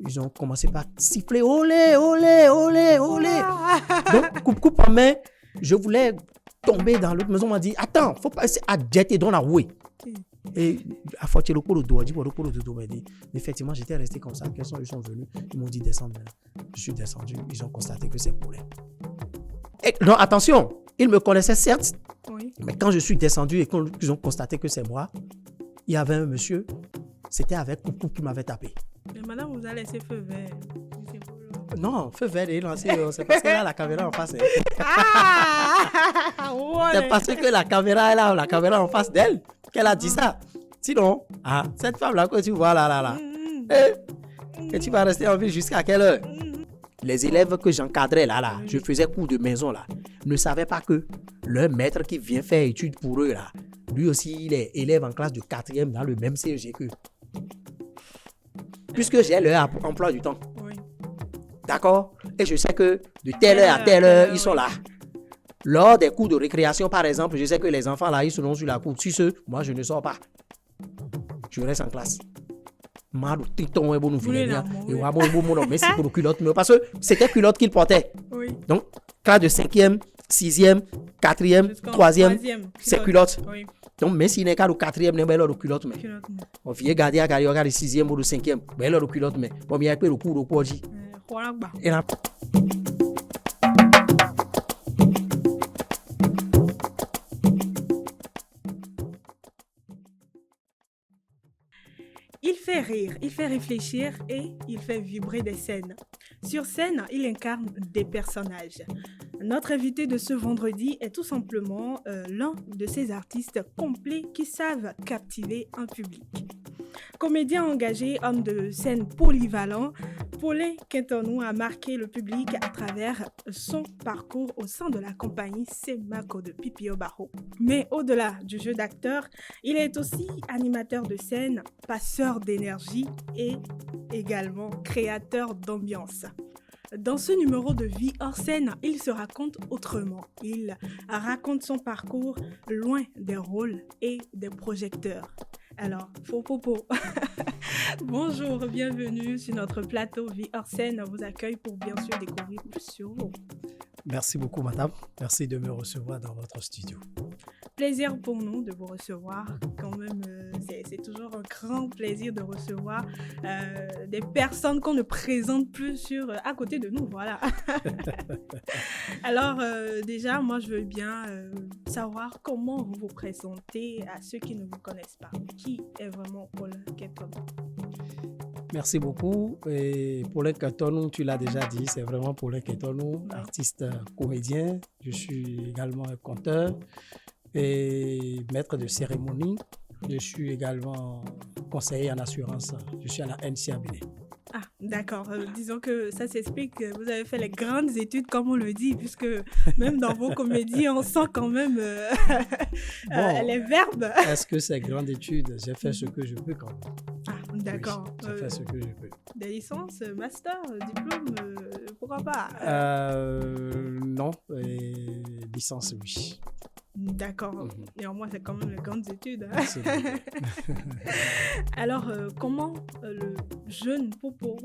ils ont commencé par siffler olé, olé, olé, olé. Donc, coupe en main, je voulais tomber dans l'autre maison. On m'a dit, attends, faut pas essayer à jeter dans la rouée. Et à fortier le coup de effectivement, j'étais resté comme ça. Ils sont venus, ils m'ont dit descendre. Je suis descendu, ils ont constaté que c'est poulet. Et non, attention, ils me connaissaient certes, mais quand je suis descendu et qu'ils ont constaté que c'est moi, il y avait un monsieur, c'était avec Coucou qui m'avait tapé. Mais madame, vous a laissé feu vert. Non, feu vert, c'est parce qu'elle a la caméra en face. Ouais. C'est parce que la caméra en face d'elle qu'elle a dit ça. Sinon, cette femme-là que tu vois là, et tu vas rester en vie jusqu'à quelle heure? Les élèves que j'encadrais là, je faisais cours de maison là, ne savaient pas que leur maître qui vient faire études pour eux là, lui aussi il est élève en classe de 4e dans le même CEG qu'eux. Puisque j'ai leur emploi du temps. Oui. D'accord? Et je sais que de telle heure à telle heure, ils sont là. Lors des cours de récréation, par exemple, je sais que les enfants là, ils seront sur la cour. Si moi, je ne sors pas. Je reste en classe. Merci pour le culotte. Parce que c'était culotte qu'il portait. Oui. Donc, classe de 5e, 6e, 4e, 3e, c'est culotte. Oui. Donc, même s'il n'est qu'à le 4e, il y a le culotte. On vient garder à le 6e ou le 5e. Il y a le culotte. Bon, il y a le cours de quoi dit. Et là. Il fait rire, il fait réfléchir et il fait vibrer des scènes. Sur scène, il incarne des personnages. Notre invité de ce vendredi est tout simplement l'un de ces artistes complets qui savent captiver un public. Comédien engagé, homme de scène polyvalent, Paulin Quintonou a marqué le public à travers son parcours au sein de la compagnie Semako de Pipio Barro. Mais au-delà du jeu d'acteur, il est aussi animateur de scène, passeur d'énergie et également créateur d'ambiance. Dans ce numéro de Vie hors scène, il se raconte autrement. Il raconte son parcours loin des rôles et des projecteurs. Alors, Popo, bonjour, bienvenue sur notre plateau Vie hors scène. On vous accueille pour bien sûr découvrir plus sur vous. Merci beaucoup, madame. Merci de me recevoir dans votre studio. Plaisir pour nous de vous recevoir. Quand même, c'est toujours un grand plaisir de recevoir des personnes qu'on ne présente plus à côté de nous. Voilà. Alors, déjà, moi, je veux bien savoir comment vous vous présentez à ceux qui ne vous connaissent pas. Qui est vraiment Paulin Quintonou? Merci beaucoup. Et Paulin Quintonou, tu l'as déjà dit, c'est vraiment Paulin Quintonou, artiste comédien. Je suis également un conteur et maître de cérémonie. Je suis également conseiller en assurance. Je suis à la NCABN. Ah, d'accord. Disons que ça s'explique que vous avez fait les grandes études, comme on le dit, puisque même dans vos comédies, on sent quand même les verbes. Est-ce que c'est grande étude? J'ai fait ce que je peux quand même. Ah, d'accord. Oui, j'ai fait ce que je peux. Des licences, master, diplôme, pourquoi pas? Non, licence, oui. D'accord. Néanmoins, c'est quand même les grandes études. Hein? Alors, comment le jeune Popo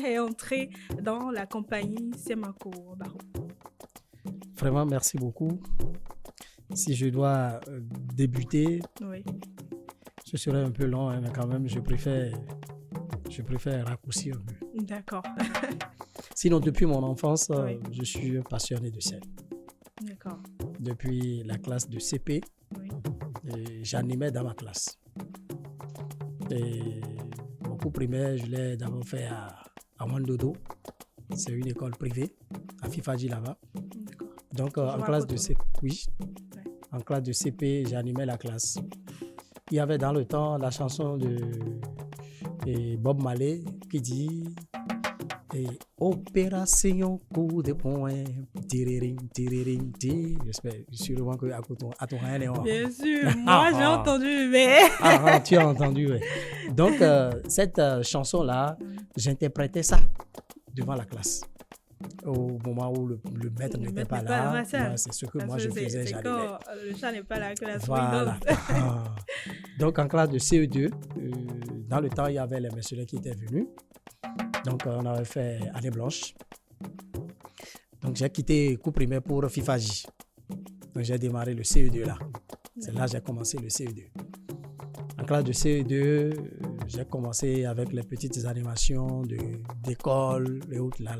est entré dans la compagnie Semako Barro? Vraiment, merci beaucoup. Si je dois débuter, ce serait un peu long, hein, mais quand même, je préfère raccourcir un peu. D'accord. Sinon, depuis mon enfance, je suis passionné de scène. D'accord. Depuis la classe de CP, j'animais dans ma classe. Et mon cours primaire, je l'ai d'abord fait à Wandodo. C'est une école privée, à Fifadji là-bas. Donc, en classe de CP, en classe de CP, j'animais la classe. Il y avait dans le temps la chanson de Bob Marley qui dit Opération coup de poing, tiriring, tiriring, tiriring. J'espère sûrement que à ton rien est. Bien sûr, moi j'ai entendu, mais. Tu as entendu, oui. Donc, cette chanson-là, j'interprétais ça devant la classe. Au moment où le maître n'était pas là, c'est ce que moi je faisais. C'est quand le chat n'est pas là que la souris voilà. Donc en classe de CE2, dans le temps il y avait les messieurs qui étaient venus. Donc, on avait fait année blanche. Donc, j'ai quitté cours primaire pour FIFAJ. Donc, j'ai démarré le CE2 là. C'est là que j'ai commencé le CE2. En classe de CE2, j'ai commencé avec les petites animations d'école et autres là.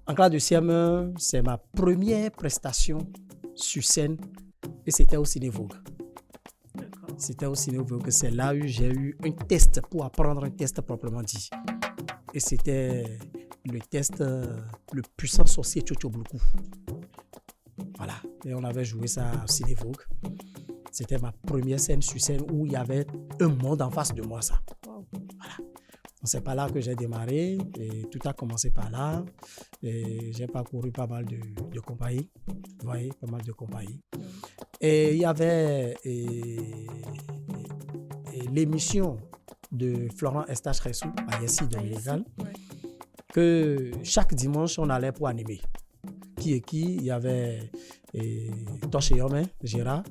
En classe de CM1, c'est ma première prestation sur scène et c'était au Ciné-Vogue. C'était au Ciné-Vogue. C'est là où j'ai eu un test pour apprendre un test proprement dit. Et c'était le test le puissant sorcier Tchotchobloukou. Voilà. Et on avait joué ça au Ciné-Vogue. C'était ma première scène sur scène où il y avait un monde en face de moi, ça. Wow. Voilà. C'est par là que j'ai démarré et tout a commencé par là. Et j'ai parcouru pas mal de compagnies. Vous voyez, pas mal de compagnies. Et il y avait l'émission de Florent Eustache-Ressou à Yessi de Légal, que chaque dimanche, on allait pour animer. Qui est qui? Il y avait Tocheyome, Gérard.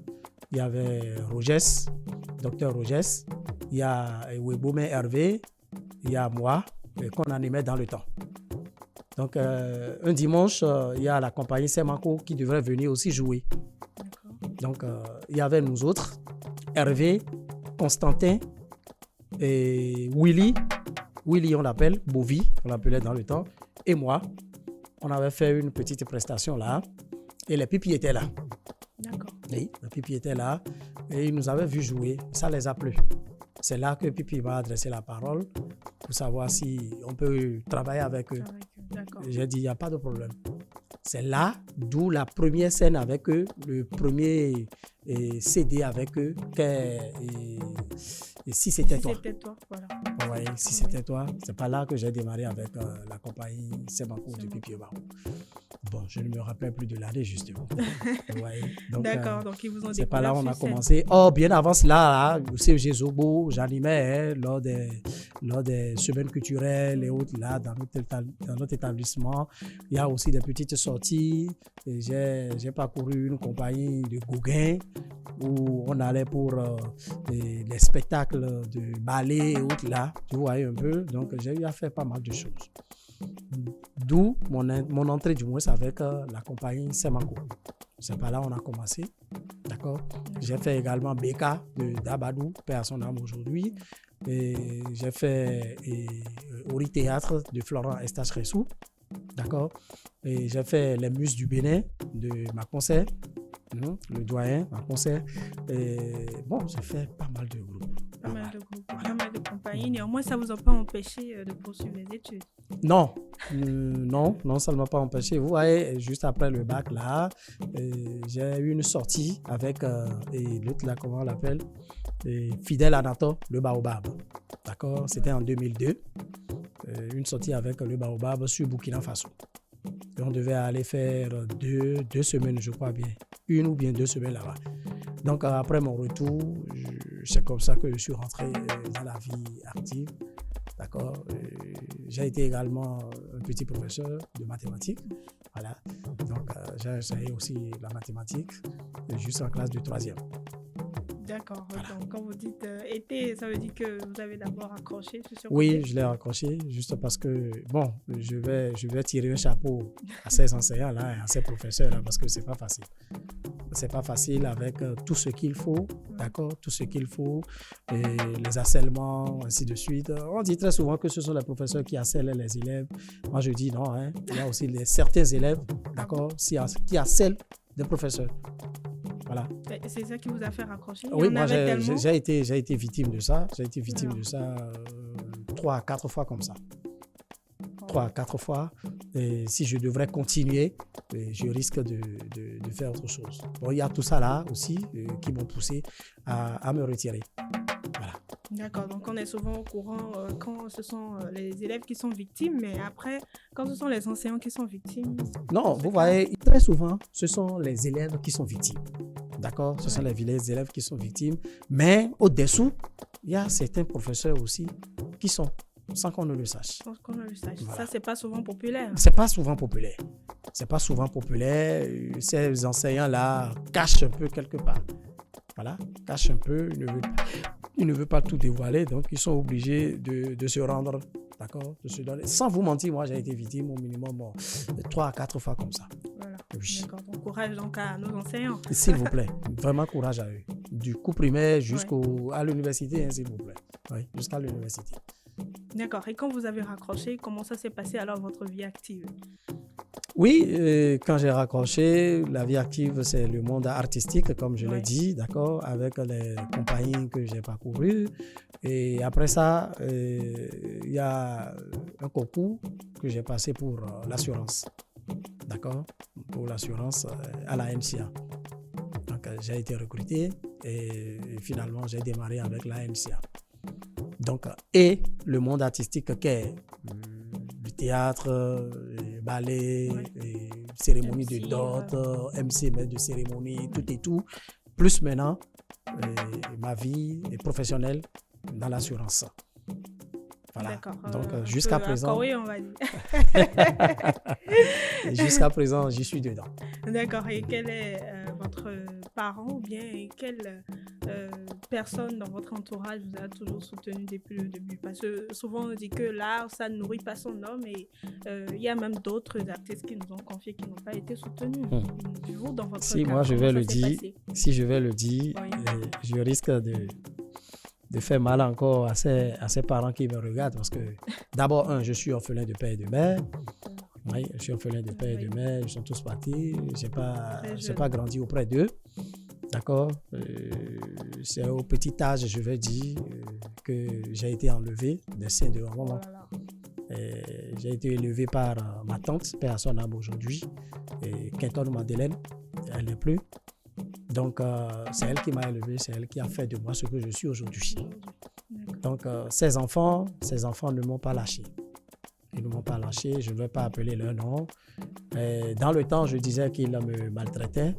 Il y avait Rogès, Docteur Rogès. Il y a Webome Hervé. Il y a moi, qu'on animait dans le temps. Donc, un dimanche, il y a la compagnie Semanco qui devrait venir aussi jouer. Donc, il y avait nous autres, Hervé, Constantin et Willy. Willy, on l'appelle, Bovi, on l'appelait dans le temps. Et moi, on avait fait une petite prestation là. Et les pipis étaient là. D'accord. Oui, les pipis étaient là. Et ils nous avaient vu jouer. Ça les a plu. C'est là que Pipi m'a adressé la parole pour savoir si on peut travailler avec eux. J'ai dit, il n'y a pas de problème. C'est là, d'où la première scène avec eux, le premier CD avec eux, Si c'était toi. Si c'était toi, voilà. Oui, si c'était toi. C'est pas là que j'ai démarré avec la compagnie Semanco de Pipi Barou. Bon, je ne me rappelle plus de l'année, justement. Ouais, donc, d'accord, donc ils vous ont c'est pas là où on a sur scène. commencé. Oh, bien avant cela, au CEG Zobo, j'animais lors des semaines culturelles et autres, là, dans notre établissement. Il y a aussi des petites sorties. Et j'ai parcouru une compagnie de Gauguin où on allait pour les spectacles de ballet et autres, là. Tu vois un peu. Donc, j'ai eu à faire pas mal de choses. D'où mon entrée du moins avec la compagnie Semanco. C'est par là qu'on a commencé. D'accord. J'ai fait également BK d'Abadou, paix à son âme aujourd'hui. Et j'ai fait Ori Théâtre de Florent Eustache-Ressou. D'accord. Et j'ai fait Les Muses du Bénin de Maconcé, le doyen Maconcé. Et bon, j'ai fait pas mal de groupes. Pas mal de groupes, pas mal de compagnies. Néanmoins, ça ne vous a pas empêché de poursuivre les études? Non, ça ne m'a pas empêché. Vous voyez, juste après le bac, là, j'ai eu une sortie avec l'autre, là, comment on l'appelle, Fidèle Anato, le Baobab. D'accord, c'était en 2002. Une sortie avec le Baobab sur Burkina Faso. Et on devait aller faire deux semaines, je crois bien. 1 ou bien 2 semaines là-bas. Donc, après mon retour, c'est comme ça que je suis rentré dans la vie active. D'accord. J'ai été également un petit professeur de mathématiques. Voilà. Donc, j'ai essayé aussi la mathématique juste en classe de 3e. D'accord. Voilà. Donc, quand vous dites été, ça veut dire que vous avez d'abord accroché sur ce Oui, côté? je l'ai accroché juste parce que, bon, je vais tirer un chapeau à ces enseignants là et à ces professeurs là parce que c'est pas facile. C'est pas facile avec tout ce qu'il faut, d'accord, tout ce qu'il faut, et les harcèlements, ainsi de suite. On dit très souvent que ce sont les professeurs qui harcèlent les élèves. Moi, je dis non, hein. Il y a aussi certains élèves, d'accord, qui harcèlent des professeurs. Voilà. C'est ça qui vous a fait raccrocher? Oui, moi, j'ai été victime de ça. J'ai été victime de ça 3 à 4 fois comme ça. 3 à 4 fois. Et si je devrais continuer, je risque de faire autre chose. Bon, il y a tout ça là aussi qui m'ont poussé à me retirer. Voilà. D'accord, donc on est souvent au courant quand ce sont les élèves qui sont victimes, mais après, quand ce sont les enseignants qui sont victimes... Non, vous voyez, très souvent, ce sont les élèves qui sont victimes. D'accord, ce sont les élèves qui sont victimes. Mais au-dessous, il y a certains professeurs aussi qui sont, sans qu'on ne le sache. Sans qu'on ne le sache. Voilà. Ça, c'est pas souvent populaire. C'est pas souvent populaire. C'est pas souvent populaire. Ces enseignants-là cachent un peu quelque part. Voilà, cachent un peu. Ils ne veulent pas tout dévoiler. Donc, ils sont obligés de se rendre D'accord? Je suis donné. Sans vous mentir, moi, j'ai été victime au minimum 3 à 4 fois comme ça. Voilà. Oui. D'accord. Donc, courage donc à nos enseignants. S'il vous plaît, vraiment courage à eux. Du coup primaire jusqu'à l'université, hein, s'il vous plaît. Oui, jusqu'à l'université. D'accord. Et quand vous avez raccroché, comment ça s'est passé alors votre vie active? Oui, quand j'ai raccroché, la vie active, c'est le monde artistique, comme je l'ai dit, d'accord, avec les compagnies que j'ai parcourues. Et après ça, il y a un concours que j'ai passé pour l'assurance, d'accord, pour l'assurance à la NCA. Donc, j'ai été recruté et finalement, j'ai démarré avec la NCA. Donc, et le monde artistique qui est le théâtre, ballet, cérémonie de dot, MC, maître de cérémonie, tout et tout. Plus maintenant, ma vie est professionnelle dans l'assurance. Voilà. Donc, jusqu'à présent, oui, on va dire. Jusqu'à présent, j'y suis dedans. D'accord. Et quel est votre parent ou bien quelle personne dans votre entourage vous a toujours soutenu depuis le début? Parce que souvent, on dit que l'art, ça ne nourrit pas son homme et il y a même d'autres artistes qui nous ont confié qui n'ont pas été soutenus. Vous, dans votre cas, moi, je vais le dire, si je vais le dire, je risque de faire mal encore à ces parents qui me regardent parce que d'abord, je suis orphelin de père et de mère. Oui, je suis orphelin de père et de mère, ils sont tous partis. Je n'ai pas grandi auprès d'eux. D'accord? C'est au petit âge, je vais dire, que j'ai été enlevé des seins de maman. J'ai été élevé par ma tante, paix à son âme aujourd'hui, et Quinton Madeleine, elle n'est plus. Donc, c'est elle qui m'a élevé, c'est elle qui a fait de moi ce que je suis aujourd'hui. Donc, ces enfants ne m'ont pas lâché. Ils ne m'ont pas lâché, je ne vais pas appeler leur nom. Dans le temps, je disais qu'ils me maltraitaient.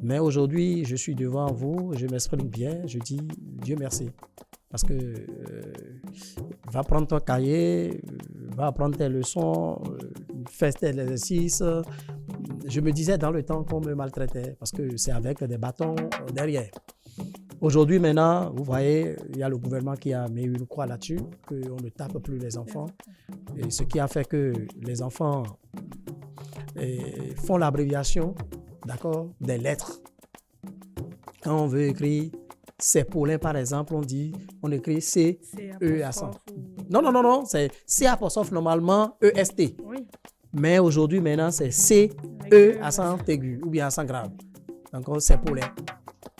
Mais aujourd'hui, je suis devant vous, je m'exprime bien, je dis Dieu merci. Parce que va prendre ton cahier, va apprendre tes leçons, fais tes exercices. Je me disais dans le temps qu'on me maltraitait parce que c'est avec des bâtons derrière. Aujourd'hui, maintenant, vous voyez, il y a le gouvernement qui a mis une croix là-dessus, qu'on ne tape plus les enfants. Et ce qui a fait que les enfants font l'abréviation, d'accord, des lettres. Quand on veut écrire c'est Paulin, par exemple, on écrit C, E accent. Non, c'est C apostrophe normalement EST. Oui. Mais aujourd'hui, maintenant, c'est C, E accent aigu ou bien accent grave. Donc, c'est Paulin.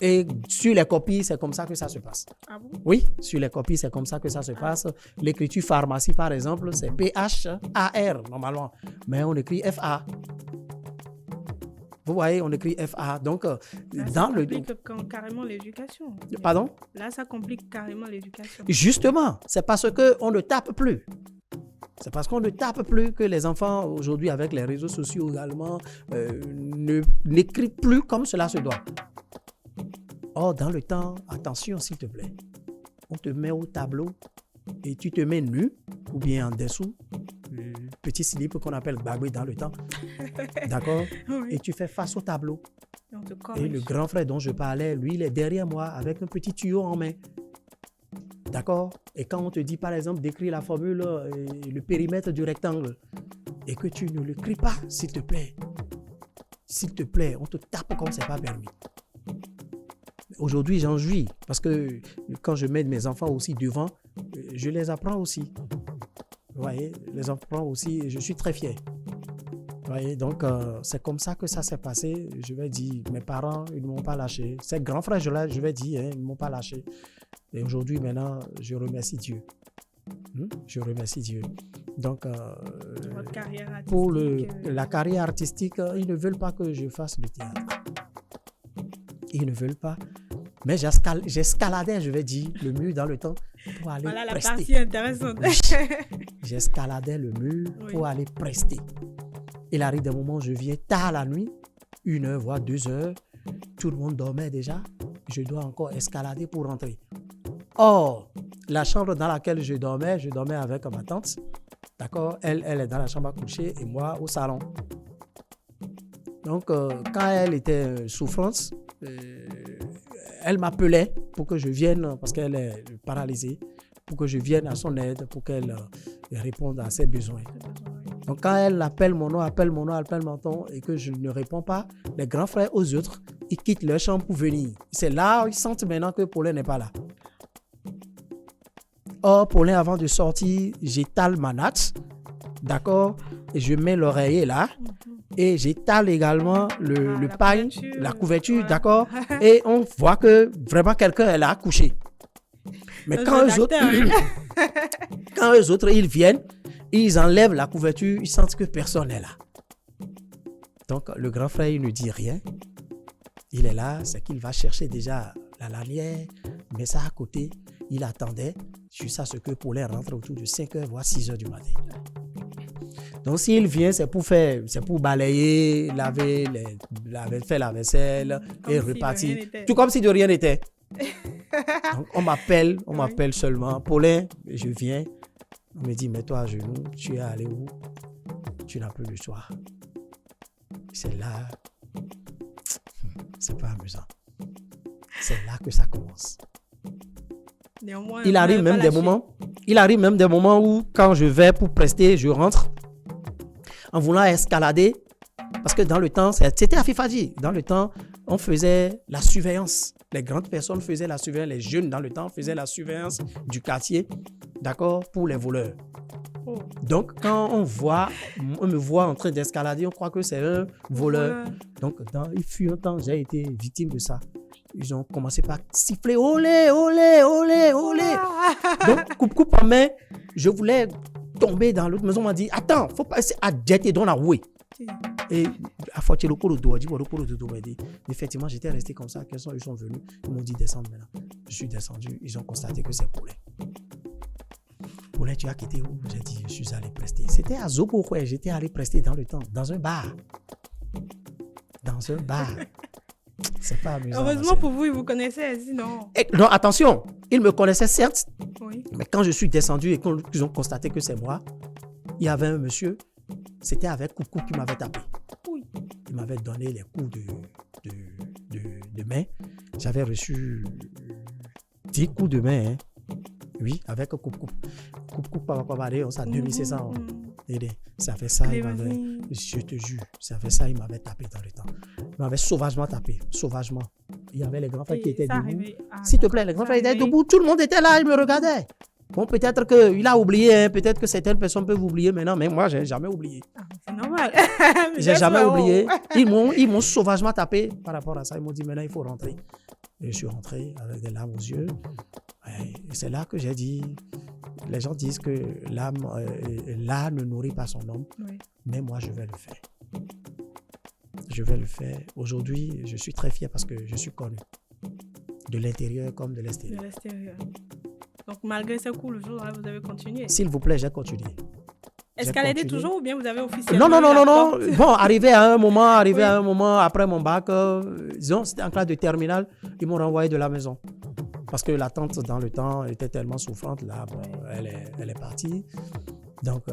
Et sur les copies, c'est comme ça que ça se passe. Ah bon? Oui, sur les copies, c'est comme ça que ça se passe. L'écriture pharmacie, par exemple, c'est P-H-A-R, normalement. Mais on écrit F-A. Vous voyez, on écrit FA. Donc, là, ça complique carrément l'éducation. Pardon? Là, ça complique carrément l'éducation. Justement, c'est parce qu'on ne tape plus. C'est parce qu'on ne tape plus que les enfants, aujourd'hui, avec les réseaux sociaux également, n'écrivent plus comme cela se doit. Or, dans le temps, attention, s'il te plaît. On te met au tableau et tu te mets nu ou bien en dessous. Petit slip qu'on appelle bagoué dans le temps. D'accord? Oui. Et tu fais face au tableau. Et le grand frère dont je parlais, lui, il est derrière moi avec un petit tuyau en main. D'accord? Et quand on te dit, par exemple, d'écrire la formule, le périmètre du rectangle, et que tu ne l'écris pas, s'il te plaît, on te tape comme c'est pas permis. Aujourd'hui, j'en jouis parce que quand je mets mes enfants aussi devant, je les apprends aussi. Vous voyez, les apprends aussi et je suis très fier. Vous voyez, donc c'est comme ça que ça s'est passé. Je vais dire, mes parents, ils ne m'ont pas lâché. Ces grands frères, je vais dire, ils ne m'ont pas lâché. Et aujourd'hui, maintenant, je remercie Dieu. Je remercie Dieu. Donc, votre carrière artistique, pour la carrière artistique, ils ne veulent pas que je fasse le théâtre. Ils ne veulent pas. Mais j'escaladais, je vais dire, le mur dans le temps pour aller prester. Voilà la partie intéressante. J'escaladais le mur pour aller prester. Il arrive des moments où je viens tard la nuit, 1 heure, voire 2 heures. Tout le monde dormait déjà. Je dois encore escalader pour rentrer. Or, la chambre dans laquelle je dormais avec ma tante. D'accord? Elle est dans la chambre à coucher et moi au salon. Donc, quand elle était souffrance, elle m'appelait pour que je vienne, parce qu'elle est paralysée, pour que je vienne à son aide, pour qu'elle répondre à ses besoins. Donc, quand elle appelle mon nom, appelle mon nom, et que je ne réponds pas, les grands frères aux autres, ils quittent leur chambre pour venir. C'est là où ils sentent maintenant que Paulin n'est pas là. Or, Paulin, avant de sortir, j'étale ma natte, d'accord, et je mets l'oreiller là, et j'étale également le pagne, la couverture, d'accord, et on voit que vraiment quelqu'un est là couché. Mais quand eux autres, ils viennent, ils enlèvent la couverture, ils sentent que personne n'est là. Donc, le grand frère, il ne dit rien. Il est là, c'est qu'il va chercher déjà la lanière, mais ça à côté, il attendait jusqu'à ce que Paulin rentre autour de 5h, voire 6h du matin. Donc, s'il vient, c'est pour balayer, faire la vaisselle et repartir. Tout comme si de rien n'était. Donc, on m'appelle seulement. Paulin, je viens. On me dit, mets-toi à genoux, tu es allé où? Tu n'as plus le choix. C'est là, c'est pas amusant. C'est là que ça commence. Néanmoins, Il arrive même des moments où, quand je vais pour prester, je rentre en voulant escalader. Parce que dans le temps, c'était à Fifadji. Dans le temps, on faisait la surveillance. Les grandes personnes faisaient la surveillance. Les jeunes, dans le temps, faisaient la surveillance du quartier, d'accord, pour les voleurs. Oh. Donc, quand on me voit en train d'escalader, on croit que c'est un voleur. Donc, il fut un temps, j'ai été victime de ça. Ils ont commencé par siffler « Olé, olé, olé, olé ». Donc, coupe en main, je voulais tomber dans l'autre maison. On m'a dit « Attends, il ne faut pas essayer à jeter dans la rue ». Et à fortier le colo d'eau, effectivement, j'étais resté comme ça. Ils sont venus, ils m'ont dit descendre maintenant. Je suis descendu, ils ont constaté que c'est Paulin. Paulin, tu as quitté où? J'ai dit, je suis allé prester. C'était à Zopo, ouais. J'étais allé prester dans le temps, dans un bar. Dans un bar. C'est pas amusant. Heureusement pour vous, ils vous connaissaient, sinon. Non, attention, ils me connaissaient certes, oui. Mais quand je suis descendu et qu'ils ont constaté que c'est moi, il y avait un monsieur. C'était avec Coucou qui m'avait tapé. Oui. Il m'avait donné les coups de main. J'avais reçu 10 coups de main. Hein. Oui, avec Coucou. Coucou, on s'est 2500. Ça fait ça, je te jure, ça fait ça, il m'avait tapé dans le temps. Il m'avait sauvagement tapé, sauvagement. Il y avait les grands frères qui étaient debout. S'il te plaît, les grands frères étaient debout, tout le monde était là, il me regardait. Bon, peut-être qu'il a oublié, hein. Peut-être que certaines personnes peuvent oublier maintenant, mais moi, je n'ai jamais oublié. C'est normal. J'ai jamais oublié. Ils m'ont sauvagement tapé par rapport à ça. Ils m'ont dit, maintenant, il faut rentrer. Et je suis rentré avec des larmes aux yeux. Et c'est là que j'ai dit, les gens disent que l'âme ne nourrit pas son homme, oui. Mais moi, je vais le faire. Je vais le faire. Aujourd'hui, je suis très fier parce que je suis connu. De l'intérieur comme de l'extérieur. De l'extérieur. Donc, malgré ce coup, le jour, vous avez continué. S'il vous plaît, j'ai continué. Escalader toujours ou bien vous avez officiellement... Non. Bon, arrivé à un moment, après mon bac, disons, c'était en classe de terminale, ils m'ont renvoyé de la maison. Parce que la tante, dans le temps, était tellement souffrante. Là, bon, elle est partie. Donc,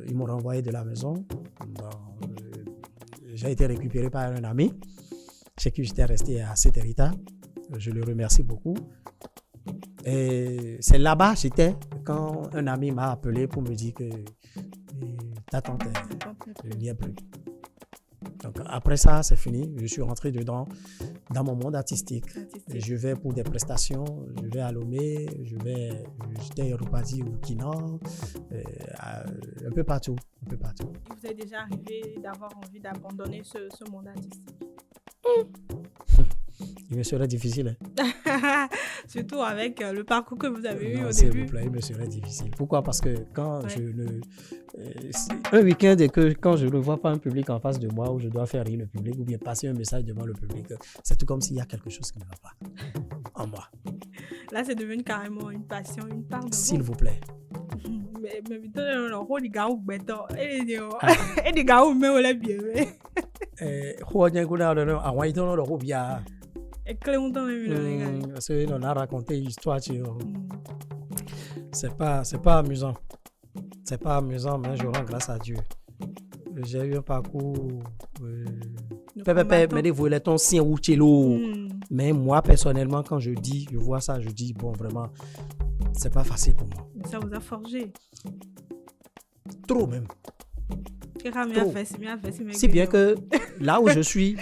ils m'ont renvoyé de la maison. Bon, j'ai été récupéré par un ami chez qui j'étais resté à Sétérita. Je le remercie beaucoup. Et c'est là-bas j'étais quand un ami m'a appelé pour me dire que ta tante n'y est plus. Donc après ça, c'est fini. Je suis rentré dedans dans mon monde artistique. Et je vais pour des prestations, je vais à Lomé, j'étais reparti au Kina, un peu partout. Vous êtes déjà arrivé d'avoir envie d'abandonner ce monde artistique? Il me serait difficile. Hein? Surtout avec le parcours que vous avez eu au s'il début. Vous plaît, il me serait difficile. Pourquoi? Parce que quand un week-end et que quand je ne vois pas un public en face de moi où je dois faire rire le public ou bien passer un message devant le public, c'est tout comme s'il y a quelque chose qui ne va pas en moi. Là, c'est devenu carrément une passion, une part de vous. S'il vous plaît. Mais le rôle du gars ou béton, et des gars ou même on bien. Parce qu'on a raconté l'histoire. C'est pas amusant. C'est pas amusant, mais je rends grâce à Dieu. J'ai eu un parcours. Mais moi, personnellement, quand je vois ça, je dis, bon, vraiment, c'est pas facile pour moi. Mais ça vous a forgé. Trop même. Si bien que là où je suis,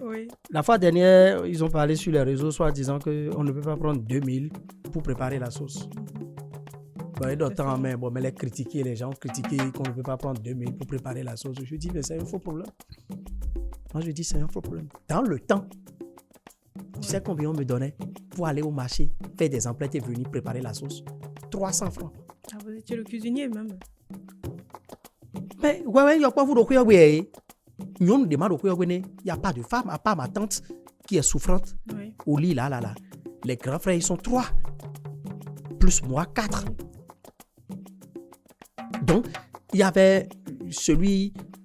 oui. La fois dernière, ils ont parlé sur les réseaux, soit disant qu'on ne peut pas prendre 2000 pour préparer la sauce. Bon, d'autres temps, mais les critiquer, les gens ont critiqué qu'on ne peut pas prendre 2000 pour préparer la sauce. Je dis, mais c'est un faux problème. Moi, je dis, c'est un faux problème. Dans le temps, tu sais combien on me donnait pour aller au marché, faire des emplettes et venir préparer la sauce? 300 francs. Ah, vous étiez le cuisinier même. Mais, ouais, il n'y a pas vous de quoi, oui. Nous, on nous demande il n'y a pas de femme, à part ma tante qui est souffrante au lit, là. Les grands frères, ils sont 3. Plus moi, 4. Donc, il y avait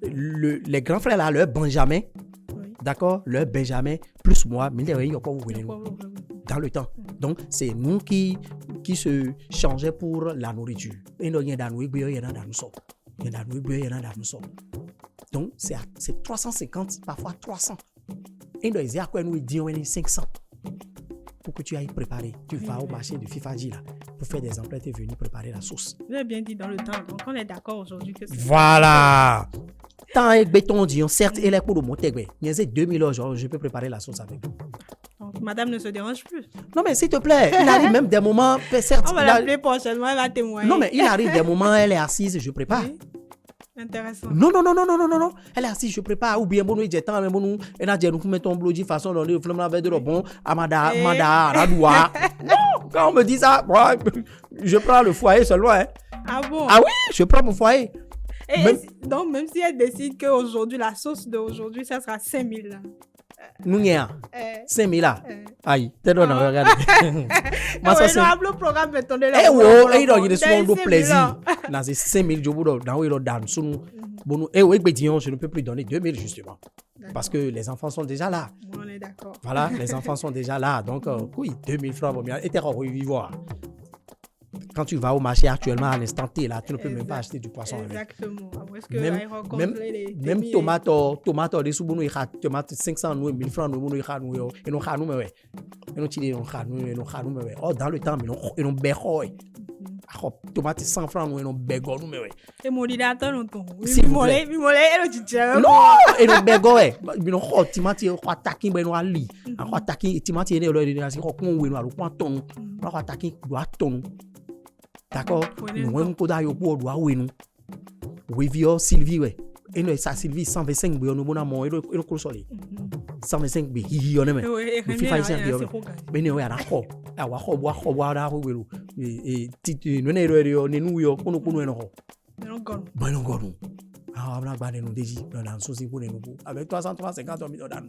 les grands frères, là, leur Benjamin. D'accord? Leur Benjamin, plus moi, mais il n'y a pas vous venez dans le temps. Donc, c'est nous qui se changeons pour la nourriture. Et nous, il y a dans nous, il y a dans nous sort. Il y a dans nous, il y a dans nous sort. Donc, c'est 350, parfois 300. Et nous, il y a quoi nous disons 500 pour que tu ailles préparer. Tu vas au marché de Fifaji là pour faire des emplettes et venir préparer la sauce. Vous avez bien dit dans le temps. Donc, on est d'accord aujourd'hui que c'est... Voilà. Tant et béton, disons, certes, et les cours de monter, il y a 2000 euros, je peux préparer la sauce avec vous. Donc, madame ne se dérange plus. Non, mais s'il te plaît, il arrive même des moments, certes. On va l'appeler prochainement, elle va témoigner. Non, mais il arrive des moments, elle est assise, je prépare. Oui. Intéressant. Non. Elle est assise, je prépare. Ou bien, bon, il y a temps, mais bon, elle a dit, nous mettons ton blodji façon, on est vraiment avec de le bon, Amada, Radoua. Non, quand on me dit ça, moi, je prends le foyer seulement. Hein. Ah bon? Ah oui, je prends mon foyer. Donc, même si elle décide qu'aujourd'hui, la sauce d'aujourd'hui, ça sera 5000 là. Nous y a 5000 là. Aïe, t'es dans le regard. Moi, ça c'est le programme de ton élève. Eh ouais, il y a souvent de plaisir. Dans ces 5000 je vous donne dans où dans sous bon eh oui, je ne peux plus donner 2000 justement. Parce que les enfants sont déjà là. On est d'accord. Voilà, les enfants sont déjà là. Donc oui, 2000 francs bon bien et t'es revivre. Quand tu vas au marché actuellement à l'instant T là, tu ne peux même pas acheter du poisson. Exactement. Même tomate des sous nous tomate 500 nous 1000 francs nous et nous xanu mais ouais. Et nous tire nous xanu mais ouais. Oh dans le temps mais nous béxo. Tomate 100 francs nous bégo nous mais ouais. Et modérateur non ton. Oui, molé et tu tiens. Non, et nous bégo ouais. Nous tomate ko attaquer ben nous ali. En attaquer tomate ne le asi ko kon we nous alu kon ton. On attaquer doit ton. D'accord? Nous avons un yo pour doit oui nous. Oui vio Sylvie ouais. Et nous ça Sylvie 125 nous bon amour et nous console. 125 bi hi on aime. Oui FIFA ici bien. Mais nous ya d'accord. Ah wa ko boire da ko welu. Et ti nous ne yo ne nous yo kono no. Non gon. Ba non gon. Ah on a ba nous deji dans souci pour nous avec 350 millions dans.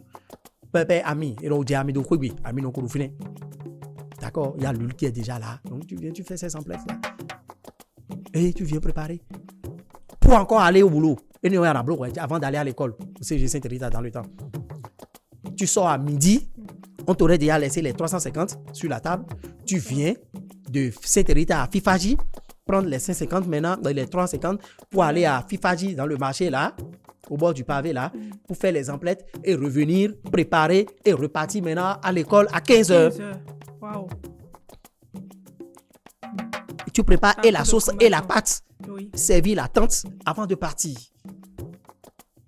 Pépé ami et on dit ami de quoi ami non ko fini. D'accord, il y a l'huile qui est déjà là. Donc tu viens, tu fais ces emplettes là. Et tu viens préparer. Pour encore aller au boulot. Et nous, avant d'aller à l'école. Au CG Sainte-Rita dans le temps. Tu sors à midi. On t'aurait déjà laissé les 350 sur la table. Tu viens de Sainte-Rita à Fifaji. Prendre les 550 maintenant, les 350 pour aller à Fifaji dans le marché là. Au bord du pavé là. Pour faire les emplettes et revenir, préparer et repartir maintenant à l'école à 15h. Wow. Tu prépares et la sauce et la pâte. Oui. Servir la tente avant de partir.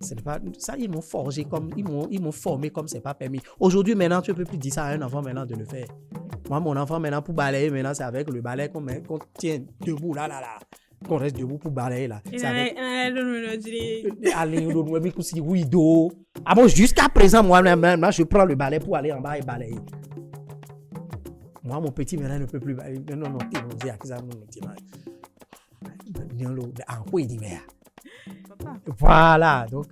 C'est pas ça, ils m'ont forgé comme ils m'ont formé comme c'est pas permis. Aujourd'hui maintenant, tu ne peux plus dire ça à un enfant maintenant de le faire. Moi mon enfant maintenant pour balayer maintenant c'est avec le balai qu'on tient debout là. Qu'on reste debout pour balayer là. Ah bon, jusqu'à présent moi je prends le balai pour aller en bas et balayer. Moi, mon petit maintenant ne peut plus. Non, voilà, donc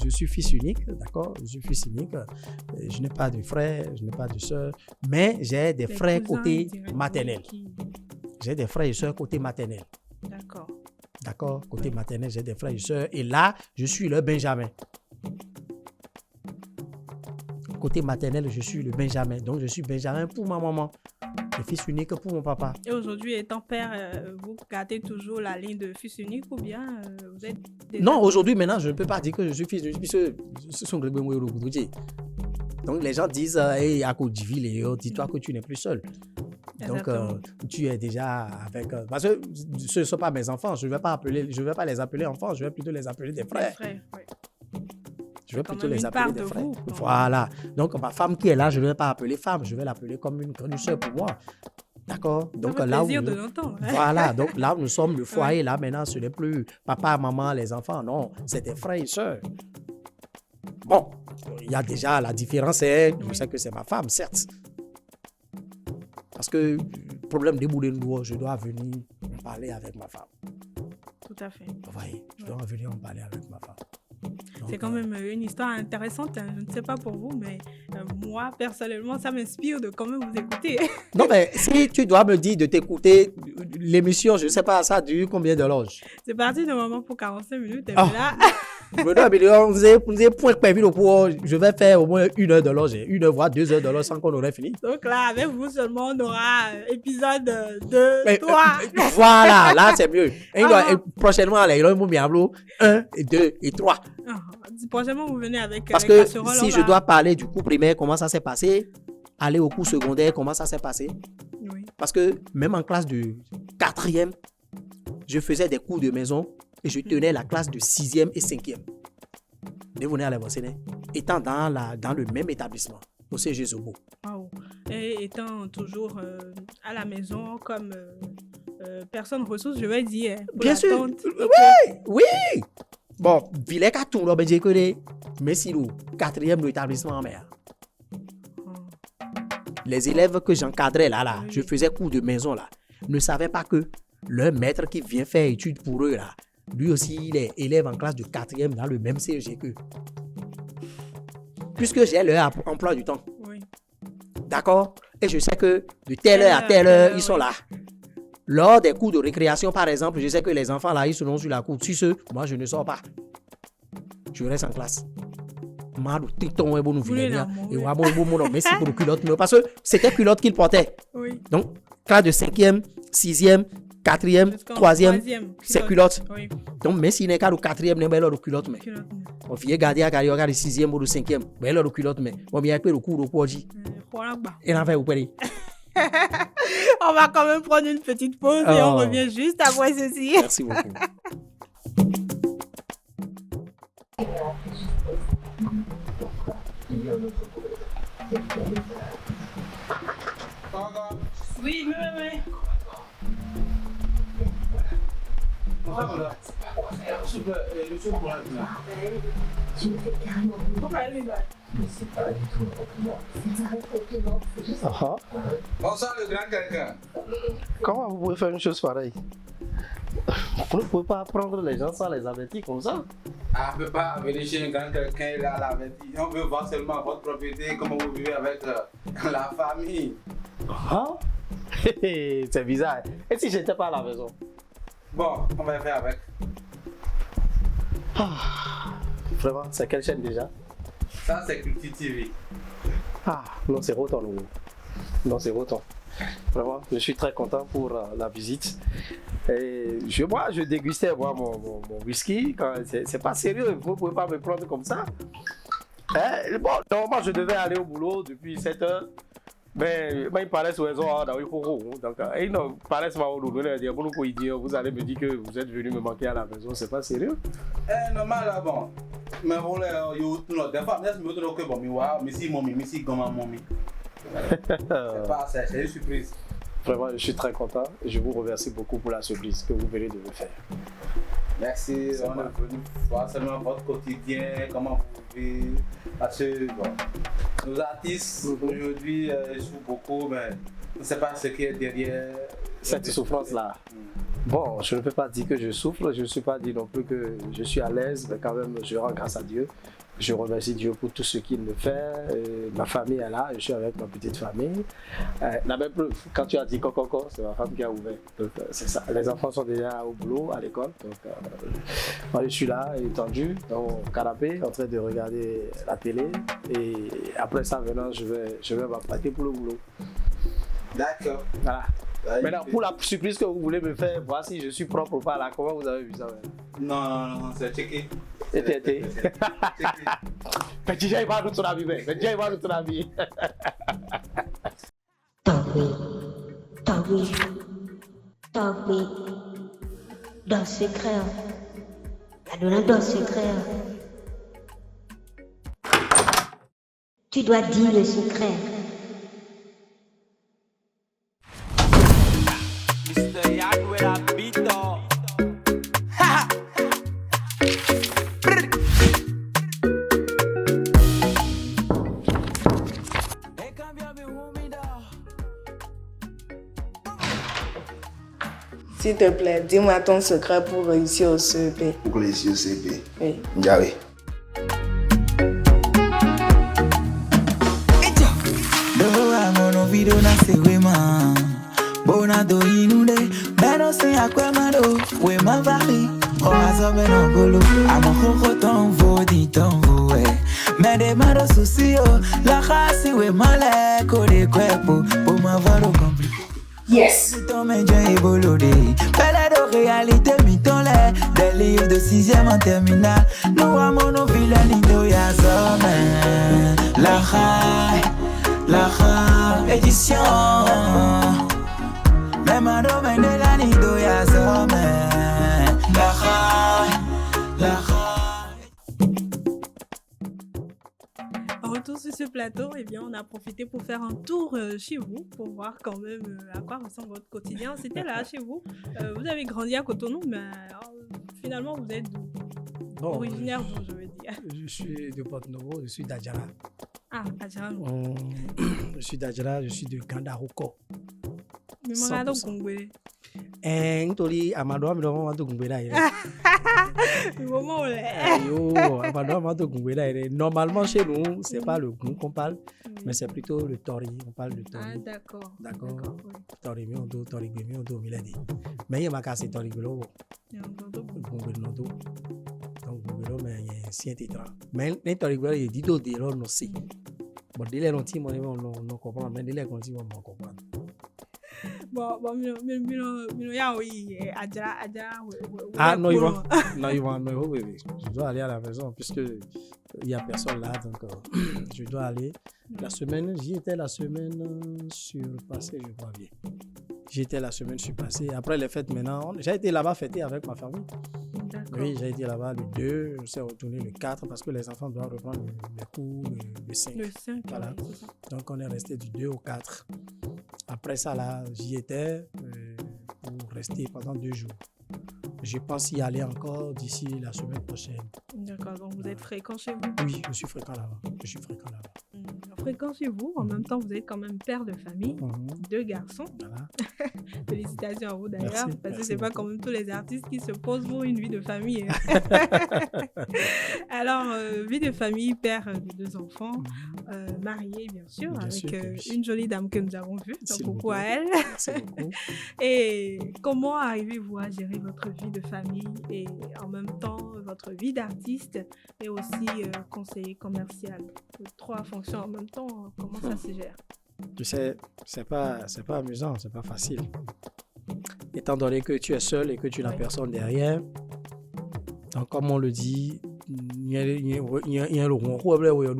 je suis fils unique, d'accord? Je suis fils unique. Je n'ai pas de frères, je n'ai pas de sœurs, mais j'ai des frères côté maternel. J'ai des frères et sœurs côté maternel. D'accord, côté maternel, j'ai des frères et sœurs. Et là, je suis le Benjamin. Côté maternel, je suis le Benjamin. Donc, je suis Benjamin pour ma maman. Le fils unique pour mon papa. Et aujourd'hui, étant père, vous gardez toujours la ligne de fils unique ou bien vous êtes... Non, aujourd'hui, maintenant, je ne peux pas dire que je suis fils unique puisque ce sont les Donc, les gens disent, hey, à cause du ville, dis-toi que tu n'es plus seul. Donc, Exactement. tu es déjà avec... parce que ce ne sont pas mes enfants. Je ne vais pas les appeler enfants. Je vais plutôt les appeler des Les frères. frères, oui. Je vais Quand plutôt même les une appeler part des de frères. vous. Voilà. Donc, ma femme qui est là, je ne vais pas appeler femme. Je vais l'appeler comme une grande soeur pour moi. D'accord? Ça Donc, fait là où plaisir de nous... l'entendre. Voilà. Donc, là où nous sommes, le foyer, là, maintenant, ce n'est plus papa, maman, les enfants. Non, c'est des frères et sœurs. Bon, il y a déjà la différence. Je Oui. sais que c'est ma femme, certes. Parce que, problème de bout de nous, je dois venir en parler avec ma femme. Tout à fait. Vous voyez, je dois venir en parler avec ma femme. Donc, C'est quand même une histoire intéressante. Hein. Je ne sais pas pour vous, mais moi, personnellement, ça m'inspire de quand même vous écouter. Non, mais si tu dois me dire de t'écouter, l'émission, je ne sais pas, ça dure combien de loges? C'est parti normalement pour 45 minutes. Et Ah. puis là, Vous avez point prévu pour je vais faire au moins 1 heure de loge, 1 heure, voire 2 heures de loge sans qu'on aurait fini. donc là, avec vous seulement, on aura épisode 2, Mais, 3. voilà, là c'est mieux. Et Ah. prochainement, là, il y aura un Miablo 1 et 2 et 3. Prochainement, vous venez avec Parce les que casseroles. si on je va- dois parler du cours primaire, comment ça s'est passé, aller au cours secondaire, comment ça s'est passé. Oui. Parce que même en classe de 4e, je faisais des cours de maison et je tenais la classe de 6e et 5e. Devenez à l'avancée, étant dans le même établissement, au CG Zobo. Wow. Et étant toujours à la maison comme personne ressource, je vais dire. Pour Bien la sûr. tante. Oui! Bon, Villers a tout, mais j'ai connu. Mais si nous, 4e de l'établissement en mer. Les élèves que j'encadrais là, Oui. je faisais cours de maison là, ne savaient pas que leur maître qui vient faire études pour eux là, lui aussi, il est élève en classe de 4e dans le même CEG qu'eux. Puisque j'ai leur emploi du temps. Oui. D'accord? Et je sais que de telle heure à telle heure, ils sont là. Lors des cours de récréation, par exemple, je sais que les enfants là, ils seront sur la cour. Si ceux, moi, je ne sors pas. Je reste en classe. Merci pour le culotte. Parce que c'était culotte qu'il portait. Oui. Donc, classe de 5e, 6e, 4e, Jusqu'en 3e, troisième, c'est culotte. Oui. Donc, même si n'est qu'à le 4e, n'est pas le culotte. Mais Culotte. on vient garder à carrière, le 6e ou le 5e, mais le culotte. Mais on vient le cours au poji. Voilà, bah. Et l'en fait, vous pouvez. On va quand même prendre une petite pause et on Oh. revient juste après ceci. Merci beaucoup. Oui, oui. Bonsoir le grand quelqu'un. Comment vous pouvez faire une chose pareille? Vous ne pouvez pas prendre les gens sans les avertir comme ça. Ah, on ne peut pas venir chez un grand quelqu'un là, la vérité. On veut voir seulement votre propriété, comment vous vivez avec la famille. Ah? C'est bizarre. Et si j'étais pas à la maison? Bon, on va faire avec. Vraiment, c'est quelle chaîne déjà? Ça, c'est Culti TV. Ah, non, c'est Roton. Non, c'est Roton. Vraiment, je suis très content pour la visite. Et je dégustais mon whisky. C'est pas sérieux, vous ne pouvez pas me prendre comme ça. Bon, normalement, je devais aller au boulot depuis 7 heures. Mais il paraît sur les heures dans le courant. Donc, il paraît vous allez me dire que vous êtes venu me manquer à la maison. C'est pas sérieux. Normal là, bon. Mais vous voulez, des fois, je me dis que bon, mais si mommy, mais si comment mommy. C'est une surprise. Vraiment, je suis très content et je vous remercie beaucoup pour la surprise que vous venez de me faire. Merci, on est venu voir seulement votre quotidien, comment vous vivez. Parce que bon, nos artistes aujourd'hui souffrent beaucoup, mais on ne sait pas ce qui est derrière cette souffrance-là. Bon, je ne peux pas dire que je souffre, je ne suis pas dit non plus que je suis à l'aise, mais quand même, je rends grâce à Dieu. Je remercie Dieu pour tout ce qu'il me fait. Ma famille est là, je suis avec ma petite famille. La même preuve, quand tu as dit coco, c'est ma femme qui a ouvert. Donc, c'est ça. Les enfants sont déjà au boulot, à l'école. Donc, moi, je suis là, étendu, dans mon canapé, en train de regarder la télé. Et après ça, maintenant, je vais m'apprêter pour le boulot. D'accord. Voilà. Maintenant, pour la surprise que vous voulez me faire, voir si je suis propre ou pas là, comment vous avez vu ça? Non, c'est checké. Et mais déjà, il va nous ton avis, mais déjà, il va nous ton avis. Toby, dans le secret. La donna dans le secret. Tu dois dire le secret. Mr. Yak with a beat up. Ha! S'il te plaît, dis-moi ton secret pour réussir au CEP. Pour réussir au CEP. Oui. Ndiaye. Yes! Réalité, mython-lait, des livres de 6e en terminale. Nous avons nos vilains nido ya zone. La édition. Même un domaine de la nido ya zone. La En retour sur ce plateau, eh bien, on a profité pour faire un tour chez vous, pour voir quand même à quoi ressemble votre quotidien. C'était là, chez vous. Vous avez grandi à Cotonou, mais finalement, vous êtes originaire d'où, je veux dire. Je suis de Porto-Novo, je suis d'Adjara. Ah, Adjara. Je suis d'Adjara, je suis de Kandaroko. Mais mon ado Kongwe. Ntori Amado Amado Amado Gumbela. Le moment où Normalement chez nous, c'est pas le goût qu'on parle, mais c'est plutôt le tori. On parle de tori. Ah, d'accord. D'accord. Tori mi ondo, tori mi ondo miladi. Mais il y a ma casse tori golo. Gumbelo. Donc gumbelo mais il y a si intéressant. Mais les tori golo il dit d'autres là non c'est. Bon délai non ti on comprend mais délai quand on comprend. Bon, mino ya oui, Adjara. Ah non, il va, oui. Je dois aller à la maison puisque il y a personne là, donc je dois aller. La semaine, j'y étais la semaine surpassée, je crois bien. J'y étais la semaine surpassée. Après les fêtes maintenant, j'ai été là-bas fêter avec ma famille. D'accord. Oui, j'ai été là-bas le 2, je suis retourné le 4 parce que les enfants doivent reprendre les cours le 5. Le 5, Voilà. ouais, c'est ça. Donc on est resté du 2 au 4. Après ça, là, j'y étais pour rester pendant 2 jours. Je pense y aller encore d'ici la semaine prochaine. D'accord, donc vous êtes fréquent chez vous. Oui, je suis fréquent là-bas. Fréquent chez vous, en même temps, vous êtes quand même père de famille, 2 garçons. Voilà. Félicitations à vous d'ailleurs, Merci, parce que merci c'est pas beaucoup. quand même tous les artistes qui se posent pour une vie de famille. Alors, vie de famille, père de 2 enfants, marié bien sûr, Bien avec sûr que oui. une jolie dame que nous avons vue. S'il Donc, vous coucou à plaît. elle. Merci beaucoup. Et comment arrivez-vous à gérer votre vie de famille et en même temps votre vie d'artiste et aussi conseiller commercial? 3 fonctions en même temps, comment ça se gère? Tu sais, c'est pas amusant, c'est pas facile. Étant donné que tu es seul et que tu n'as personne derrière, donc comme on le dit, il y a le problème où il y a.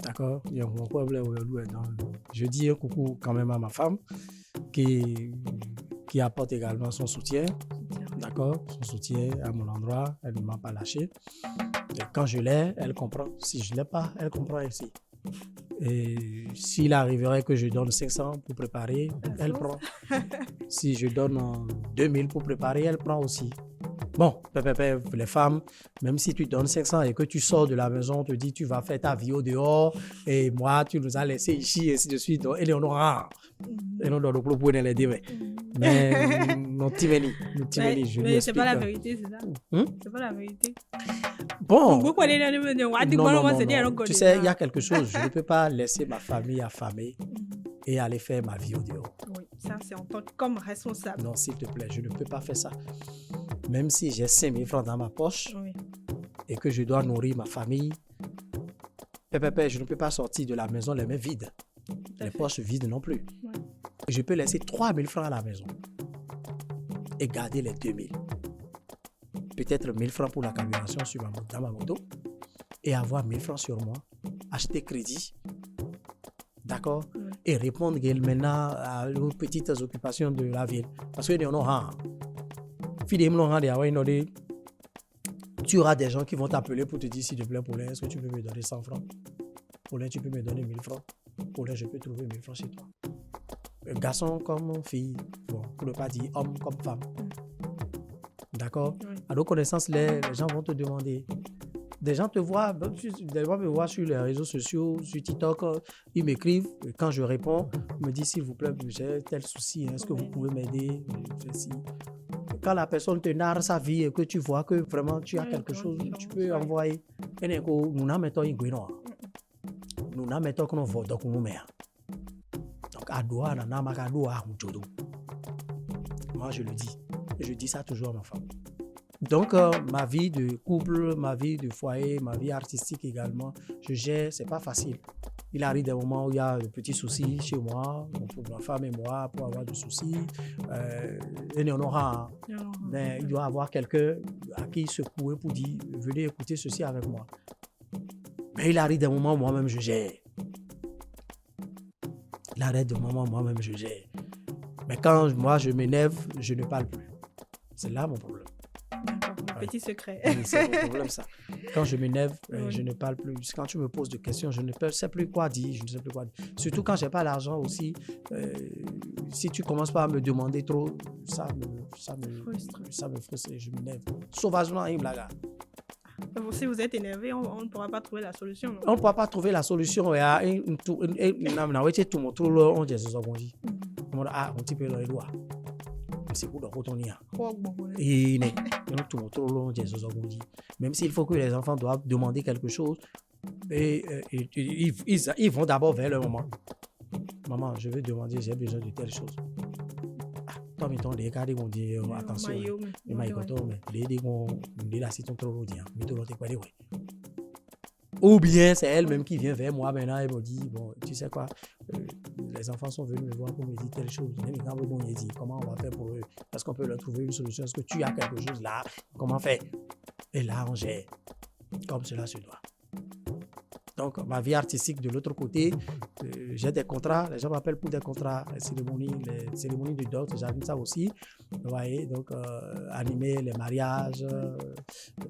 D'accord? Il y a un problème où il y a. Je dis un coucou quand même à ma femme qui apporte également son soutien. D'accord? Son soutien à mon endroit, elle ne m'a pas lâché. Et quand je l'ai, elle comprend. Si je ne l'ai pas, elle comprend aussi. Et s'il arriverait que je donne 500 pour préparer, elle prend. Si je donne 2000 pour préparer, elle prend aussi. Bon, les femmes, même si tu donnes 500 et que tu sors de la maison, on te dit tu vas faire ta vie au dehors et moi tu nous as laissé ici et ainsi de suite. Et on aura. Et on doit le proposer dans les débats. Mais non, Timeni, je lui Mais c'est explique. pas la vérité, c'est ça? Hein? C'est pas la vérité. Bon. Non, Tu sais, il y a quelque chose. Je ne peux pas laisser ma famille affamée et aller faire ma vie au dehors. Oui, ça c'est en tant que comme responsable. Non, s'il te plaît, je ne peux pas faire ça. Même si j'ai 5 000 francs dans ma poche Oui. et que je dois nourrir ma famille, je ne peux pas sortir de la maison les mains vides. Les poches vides non plus. Ouais. Je peux laisser 3 000 francs à la maison et garder les 2 000. Peut-être 1 000 francs pour la carburation dans ma moto et avoir 1 000 francs sur moi, acheter crédit. D'accord? et répondre maintenant aux petites occupations de la ville. Parce que tu auras des gens qui vont t'appeler pour te dire, s'il te plaît, Paulin, est-ce que tu peux me donner 100 francs? Paulin, tu peux me donner 1000 francs? Paulin, je peux trouver 1000 francs chez toi. Garçon comme fille, bon, pour ne pas dire homme comme femme. D'accord? Oui. À nos connaissances, les gens vont te demander. Des gens te voient, des gens me voient sur les réseaux sociaux, sur TikTok, ils m'écrivent, et quand je réponds, ils me disent, s'il vous plaît, j'ai tel souci, est-ce que vous pouvez m'aider? Quand la personne te narre sa vie et que tu vois que vraiment tu as quelque chose, tu peux envoyer. Nous n'avons pas moi, je le dis. Et je dis ça toujours à ma femme. Donc, ma vie de couple, ma vie de foyer, ma vie artistique également, je gère, c'est pas facile. Il arrive des moments où il y a de petits soucis chez moi, pour ma femme et moi, pour avoir des soucis. Il y en aura. Mais il doit y avoir quelqu'un à qui secouer pour dire, venez écouter ceci avec moi. Mais il arrive des moments où moi-même je gère. Il arrive des moments où moi-même je gère. Mais quand moi je m'énerve, je ne parle plus. C'est là mon problème. Petit secret. Oui, c'est mon problème, ça. Quand je m'énerve, je ne parle plus. Quand tu me poses des questions, je ne sais plus quoi dire. Je ne sais plus quoi dire. Surtout quand je n'ai pas l'argent aussi. Si tu commences pas à me demander trop, ça me frustre et je m'énerve. Sauvagement, il me la garde. Si vous êtes énervé, on ne pourra pas trouver la solution. Non? On ne pourra pas trouver la solution. Même s'il faut que les enfants doivent demander quelque chose, ils vont d'abord vers le moment. Maman, je vais demander, j'ai besoin de telle chose. Toi, mettons, les gars, ils vont dire attention. Ou bien c'est elle-même qui vient vers moi maintenant et me dit, bon, tu sais quoi, les enfants sont venus me voir pour me dire telle chose. Comment on va faire pour eux? Est-ce qu'on peut leur trouver une solution? Est-ce que tu as quelque chose là? Comment faire? Et là, on gère comme cela se doit. Donc, ma vie artistique de l'autre côté, j'ai des contrats, les gens m'appellent pour des contrats, les cérémonies de dot, j'anime ça aussi. Vous voyez, donc animer les mariages,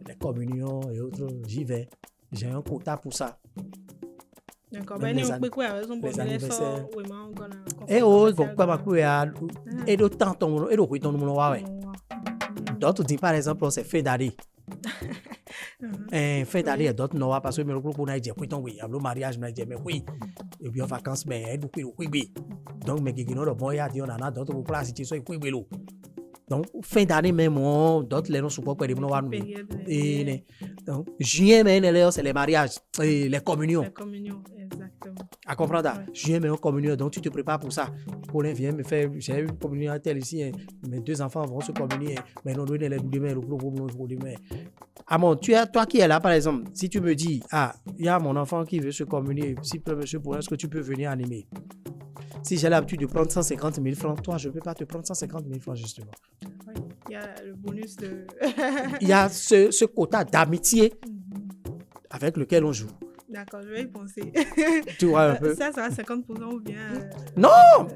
les communions et autres, j'y vais. J'ai un quota pour ça. D'accord. Les anniversaires. Et d'autant, d'autres disent par exemple, c'est fin d'année. Fin d'année, d'autres non, parce que le groupe on a dit, oui, le mariage, mais oui, et puis en vacances, mais oui. Donc, mais qui nous bon, il y a dit, on a d'autres pour la situation, oui. Donc, fin d'année, même, d'autres les noms sont pas prêts de nous voir. Donc, juillet, mais c'est les mariages, les communions. Les communions, exactement. À comprendre, juillet, mais une communion, donc tu te prépares pour ça. Paulin vient me faire, j'ai une communion à tel ici, mes 2 enfants vont se communier, mais non, donner les demain, le demain. Ah bon, toi qui es là, par exemple, si tu me dis, il y a mon enfant qui veut se communier, s'il peut, monsieur, Paulin, est-ce que tu peux venir animer? Si j'ai l'habitude de prendre 150 000 francs, toi, je ne peux pas te prendre 150 000 francs, justement. Oui, il y a le bonus de... Il y a ce quota d'amitié avec lequel on joue. D'accord, je vais y penser. Tu vois un peu. Ça sera 50% ou bien... Non!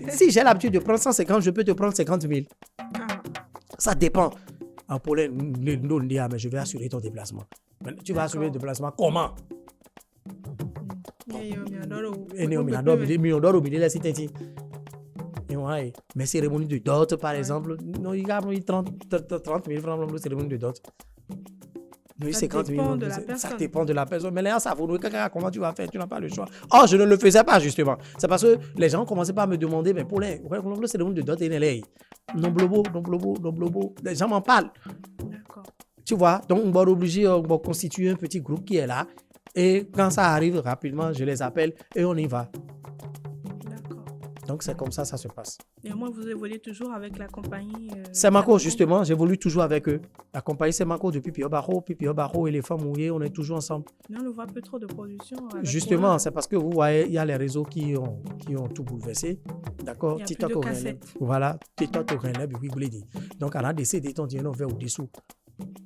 Si j'ai l'habitude de prendre 150, je peux te prendre 50 000. Ça dépend. En Paulin, mais je vais assurer ton déplacement. Tu vas assurer le déplacement comment? Mes cérémonies de dot, par exemple, non, il y a 30 000 francs de cérémonie de dot. Oui, 50 000, ça dépend de la personne. Mais là, ça vaut comment tu vas faire? Tu n'as pas le choix. Oh, je ne le faisais pas, justement. C'est parce que les gens commençaient pas à me demander, mais pour les cérémonies de dot, non blobo. Les gens m'en parlent. D'accord. Tu vois, donc on va obligé de constituer un petit groupe qui est là. Et quand ça arrive rapidement, je les appelle et on y va. D'accord. Donc c'est comme ça se passe. Et moi, vous évoluez toujours avec la compagnie Semako, justement, j'évolue toujours avec eux. La compagnie Semako depuis Pio Barro et les femmes mouillées, on est toujours ensemble. Mais on ne voit plus trop de production. Justement, c'est parce que vous voyez, il y a les réseaux qui ont tout bouleversé. D'accord? Il y a plus de cassettes. Voilà, TikTok au Rennes, puis vous dit. Donc, on a décidé de faire au-dessous.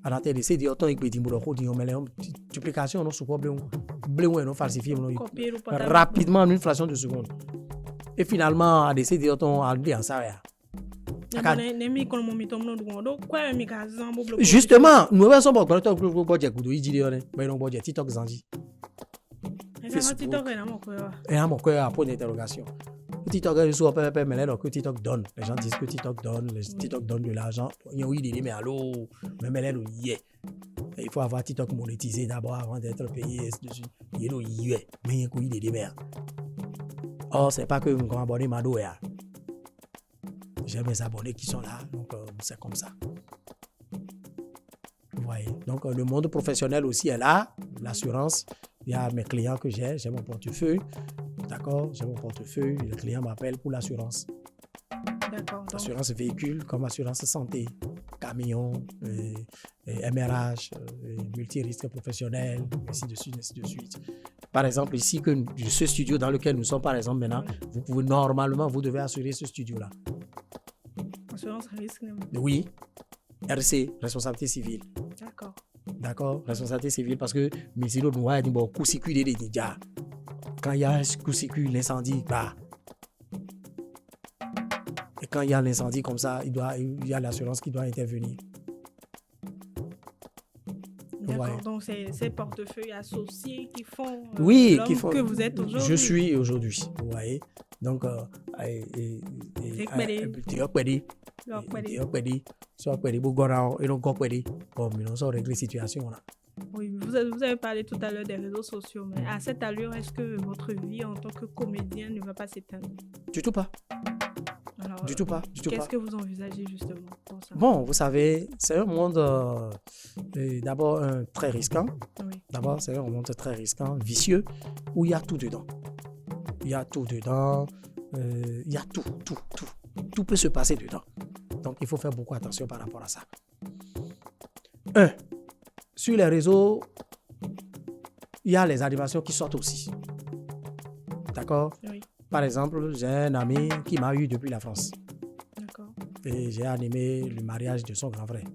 On a décidé de faire duplication, non, c'est pas bleu, non, falsifié, rapidement en une fraction de seconde. Et finalement, à décider de ton en ça. Justement, nous avons son bon budget pour il dit mais non budget TikTok Zanji. Et à mon cœur point d'interrogation. TikTok TikTok donne. Les gens disent que TikTok donne, TikTok donne de l'argent. Oui, il dit mais allô, mais elle il faut avoir TikTok monétisé d'abord avant d'être payé. Il est mais il y a des mères. Or, c'est pas que nous avons abonné Mado. J'ai mes abonnés qui sont là, donc c'est comme ça. Vous voyez. Donc, le monde professionnel aussi est là. L'assurance, il y a mes clients que j'ai mon portefeuille. D'accord, j'ai mon portefeuille. Le client m'appelle pour l'assurance. D'accord. Assurance véhicule comme assurance santé, camion, MRH, multi-risque professionnel, ainsi de suite, ainsi de suite. Par exemple, ici, ce studio dans lequel nous sommes, par exemple, maintenant, vous pouvez normalement, vous devez assurer ce studio-là. Assurance risque. Oui. RC, responsabilité civile. D'accord. D'accord, responsabilité civile parce que mais nous avons dit bon coup circuit des déjà. Quand il y a un coup circuit l'incendie bah. Et quand il y a l'incendie comme ça, il y a l'assurance qui doit intervenir. D'accord, ouais. Donc c'est ces portefeuilles associés qui font oui, qui font que vous êtes aujourd'hui. Je suis aujourd'hui, vous voyez. Donc oui, vous avez parlé tout à l'heure des réseaux sociaux, mais à cette allure, est-ce que votre vie en tant que comédien ne va pas s'éteindre? Du tout pas. Alors, du tout pas. Qu'est-ce que vous envisagez justement pour ça? Bon, vous savez, c'est un monde d'abord très risquant. Oui. D'abord, c'est un monde très risquant, vicieux, où il y a tout dedans. Il y a tout dedans. Il y a tout. Tout peut se passer dedans. Donc, il faut faire beaucoup attention par rapport à ça. Sur les réseaux, il y a les animations qui sortent aussi. D'accord? Oui. Par exemple, j'ai un ami qui m'a eu depuis la France. D'accord. Et j'ai animé le mariage de son grand frère.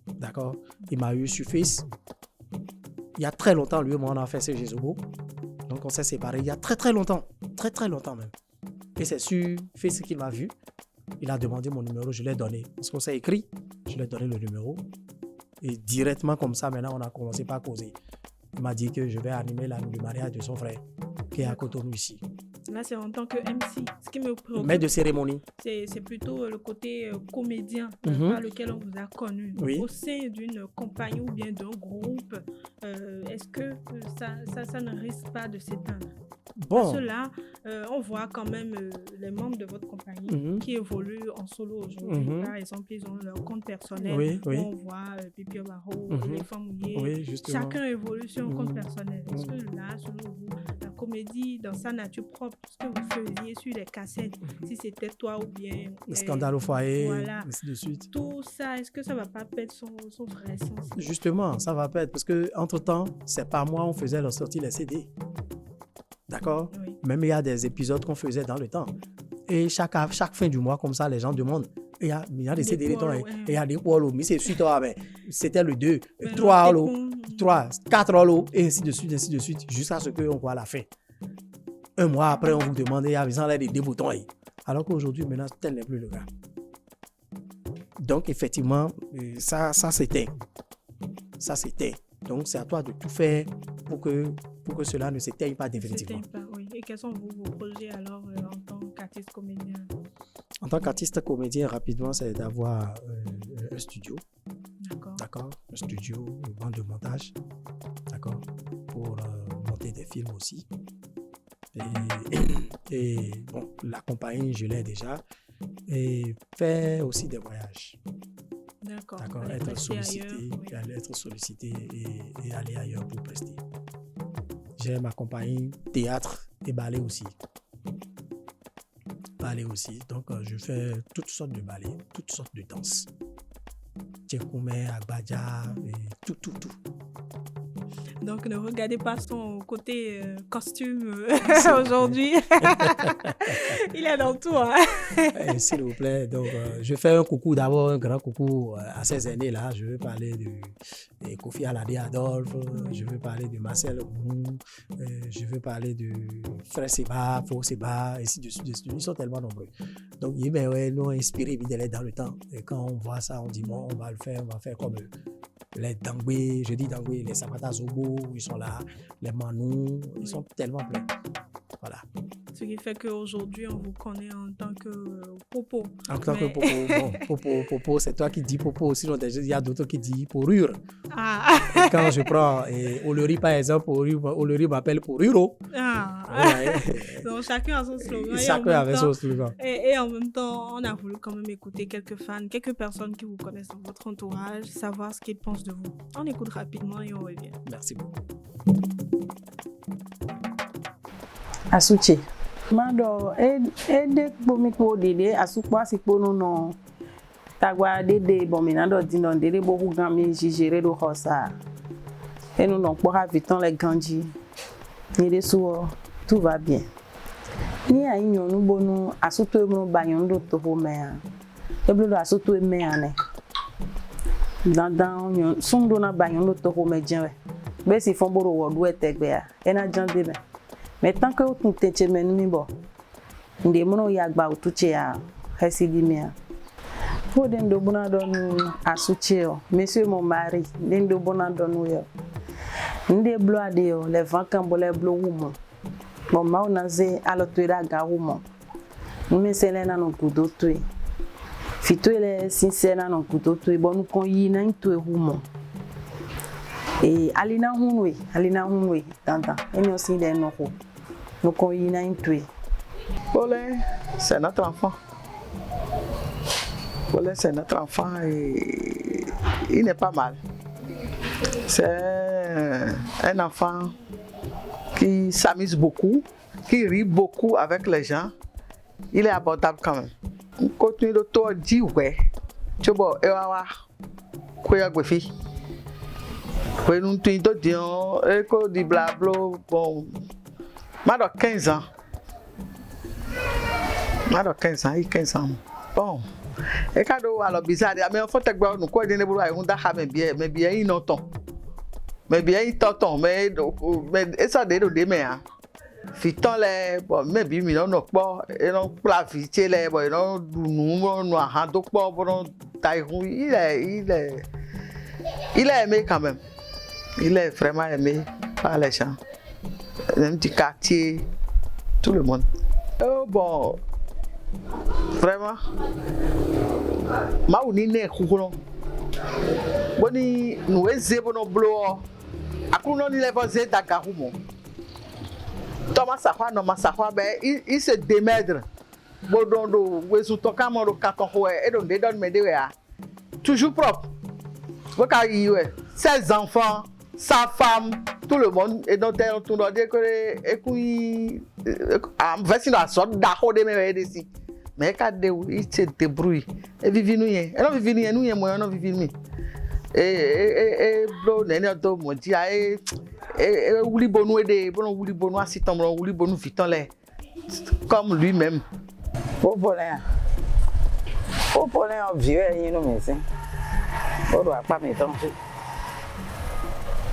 D'accord? Il m'a eu sur Face. Il y a très longtemps, lui et moi, on a fait ce Jézobo. Donc, on s'est séparés il y a très longtemps. Très longtemps même. Et c'est sur Face qu'il m'a vu. Il a demandé mon numéro, je l'ai donné. Parce qu'on s'est écrit, je lui ai donné le numéro. Et directement comme ça, maintenant, on a commencé par causer. Il m'a dit que je vais animer le mariage de son frère, qui est à Cotonou ici. Là, c'est en tant que MC. Ce qui me préoccupe, maître de cérémonie. C'est plutôt le côté comédien par lequel on vous a connu. Oui. Au sein d'une compagnie ou bien d'un groupe, est-ce que ça ne risque pas de s'éteindre? Bon. Parce que là, on voit quand même les membres de votre compagnie qui évoluent en solo aujourd'hui. Par exemple, ils ont leur compte personnel. Oui. On voit Pipi Barreau, les femmes mouillées. Oui, justement. Chacun évolue sur un compte personnel. Est-ce que là, selon vous, la comédie dans sa nature propre, ce que vous faisiez sur les cassettes, si c'était toi ou bien... Le scandale au foyer, voilà, ainsi de suite. Tout ça, est-ce que ça ne va pas perdre son vrai sens? Justement, ça va perdre parce qu'entre-temps, c'est pas moi, on faisait la sortie les CD. D'accord? Oui. Même il y a des épisodes qu'on faisait dans le temps. Et chaque fin du mois, comme ça, les gens demandent. Il y a des CD, et il y a des polos. Mais c'est suite, c'était le 2, 3, 4, et ainsi de suite, jusqu'à ce qu'on voit la fin. Un mois après, on vous demande, il y a des boutons. Alors qu'aujourd'hui, maintenant, tel n'est plus le cas. Donc, effectivement, ça s'éteint. Ça s'éteint. Donc, c'est à toi de tout faire pour que cela ne s'éteigne pas définitivement. Oui. Et quels sont vos projets alors en tant qu'artiste comédien? En tant qu'artiste comédien, rapidement, c'est d'avoir un studio. D'accord. Un studio, une bande de montage. D'accord. Pour monter des films aussi. Et bon, la compagnie, je l'ai déjà. Et faire aussi des voyages. D'accord. Être sollicité et aller ailleurs pour prester. J'ai ma compagnie théâtre et ballet aussi. Donc, je fais toutes sortes de ballets, toutes sortes de danses. Tchekoumé, Agbaja, et tout. Donc, ne regardez pas son côté costume aujourd'hui. Il est dans tout. Hein. S'il vous plaît. Donc, je fais un coucou, d'abord un grand coucou à ces aînés-là. Je veux parler de Kofi Alade Adolphe, je veux parler de Marcel Oumou, je veux parler de Frère Seba, Faux Seba, ainsi de suite. Ils sont tellement nombreux. Donc, ils nous ont inspiré dans le temps. Et quand on voit ça, on dit, bon, on va le faire, on va faire comme les Dangwe, je dis Dangwe, les Samata Zobo, ils sont là, les Manou, ils sont tellement pleins. Voilà. Ce qui fait qu'aujourd'hui, on vous connaît en tant que Popo. En tant que Popo, bon, Popo, c'est toi qui dis Popo. Sinon, il y a d'autres qui disent Porure. Ah. Quand je prends Olori, par exemple, Olori m'appelle Poruro. Ah. Ouais. Donc, chacun a son slogan. Chacun avait son slogan. Et en même temps, on a voulu quand même écouter quelques fans, quelques personnes qui vous connaissent dans votre entourage, savoir ce qu'ils pensent de vous. On écoute rapidement et on revient. Merci beaucoup. Asuche mado ede bomi ko dede asukwa sipo no tagwa dede bomi na do dinon dede bo hugan mi jijere do hosa enu no po ha vitan le ganji ni de suo tout va bien ni ayin onu bonu asuto emu bayon do to ho me a eblo do asuto eme ane dandan yon sundo na bayon do to ho me jenwe be si fon boro wodu etegbe a ena jande me. Mais tant que vous êtes venu, vous avez dit que vous avez monsieur mon mari, vous avez dit les vents qui les blocs. Bon, ma onaze alotoira garumo. Mmesele na no kudoto. Fito ele sincere na kudoto bon nu konyi na into ehumo. Alina hunwe tanta. Eni osi de no ko. Nu konyi na into. Olé, c'est notre enfant. Olé, c'est notre enfant et il n'est pas mal. C'est un enfant qui s'amuse beaucoup, qui rit beaucoup avec les gens. Il est abordable quand même. On continue de tout dire, ouais. Tu vois, et voilà, quoi que fait. Quoi nous tenons de dire, et qu'on dit blablo, bon, maintenant 15 ans. Maintenant 15 ans, il 15 ans. Bon. Et quand on a le bizarre, mais en fait, nous quoi de nebula, on a mais bien il n'entend. Mais bien il t'entend, mais ça de demain. Fitant les, bon, mais bien il n'en a pas, et non plavité les, bon, non nous a donc pas bon taillou, il est aimé quand même. Il est vraiment aimé par les gens. Un petit quartier, tout le monde. Oh bon. Vraiment, ma unine kukuno. Boni nuweze bono blo. Akuno ni levoze dagahumo. Thomas Sahwa no Masahwa be il se démèdre. Bodondo wesu toka mo carton hoé et donc donne me de ya. Toujours propre. Boka yiwe 16 enfants, sa femme, tout le monde et donc tout doit dire que écoui am vacine à sorte d'ako de me ici. Mais quand il se débrouille et vivi nous y non vivi nous y moi non vivi mi et blo nene to mo ti ai et wuli bonu ede bon wuli bonu asitan mo wuli bonu fitan le comme lui-même Popolin en vieux yin no me se o do apa mi ton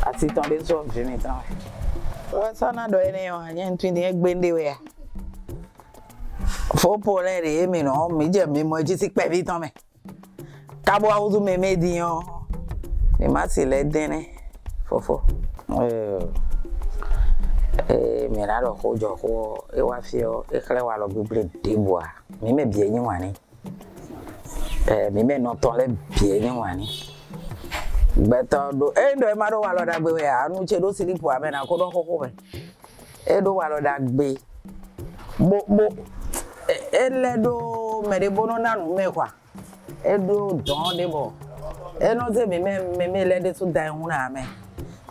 asitan de so vieux mi tan o sa na do ene yo anya ntwini egbende we ya faut pour les mais non mais je moi je sais pas vite mais cabo a uso me dion mais ma c'est les dene fofo mira lo hojo ho e wa fio e kle wa lo bible de bois mi me bien yin wani mi me no ton le bien yin wani beto do do ma do wa lo da gbe we anu che do silipo amena ko do ho be e do wa lo da gbe bo elle do mere bono nanu me kwa edo don de bo eno ze me le de to dan hu na me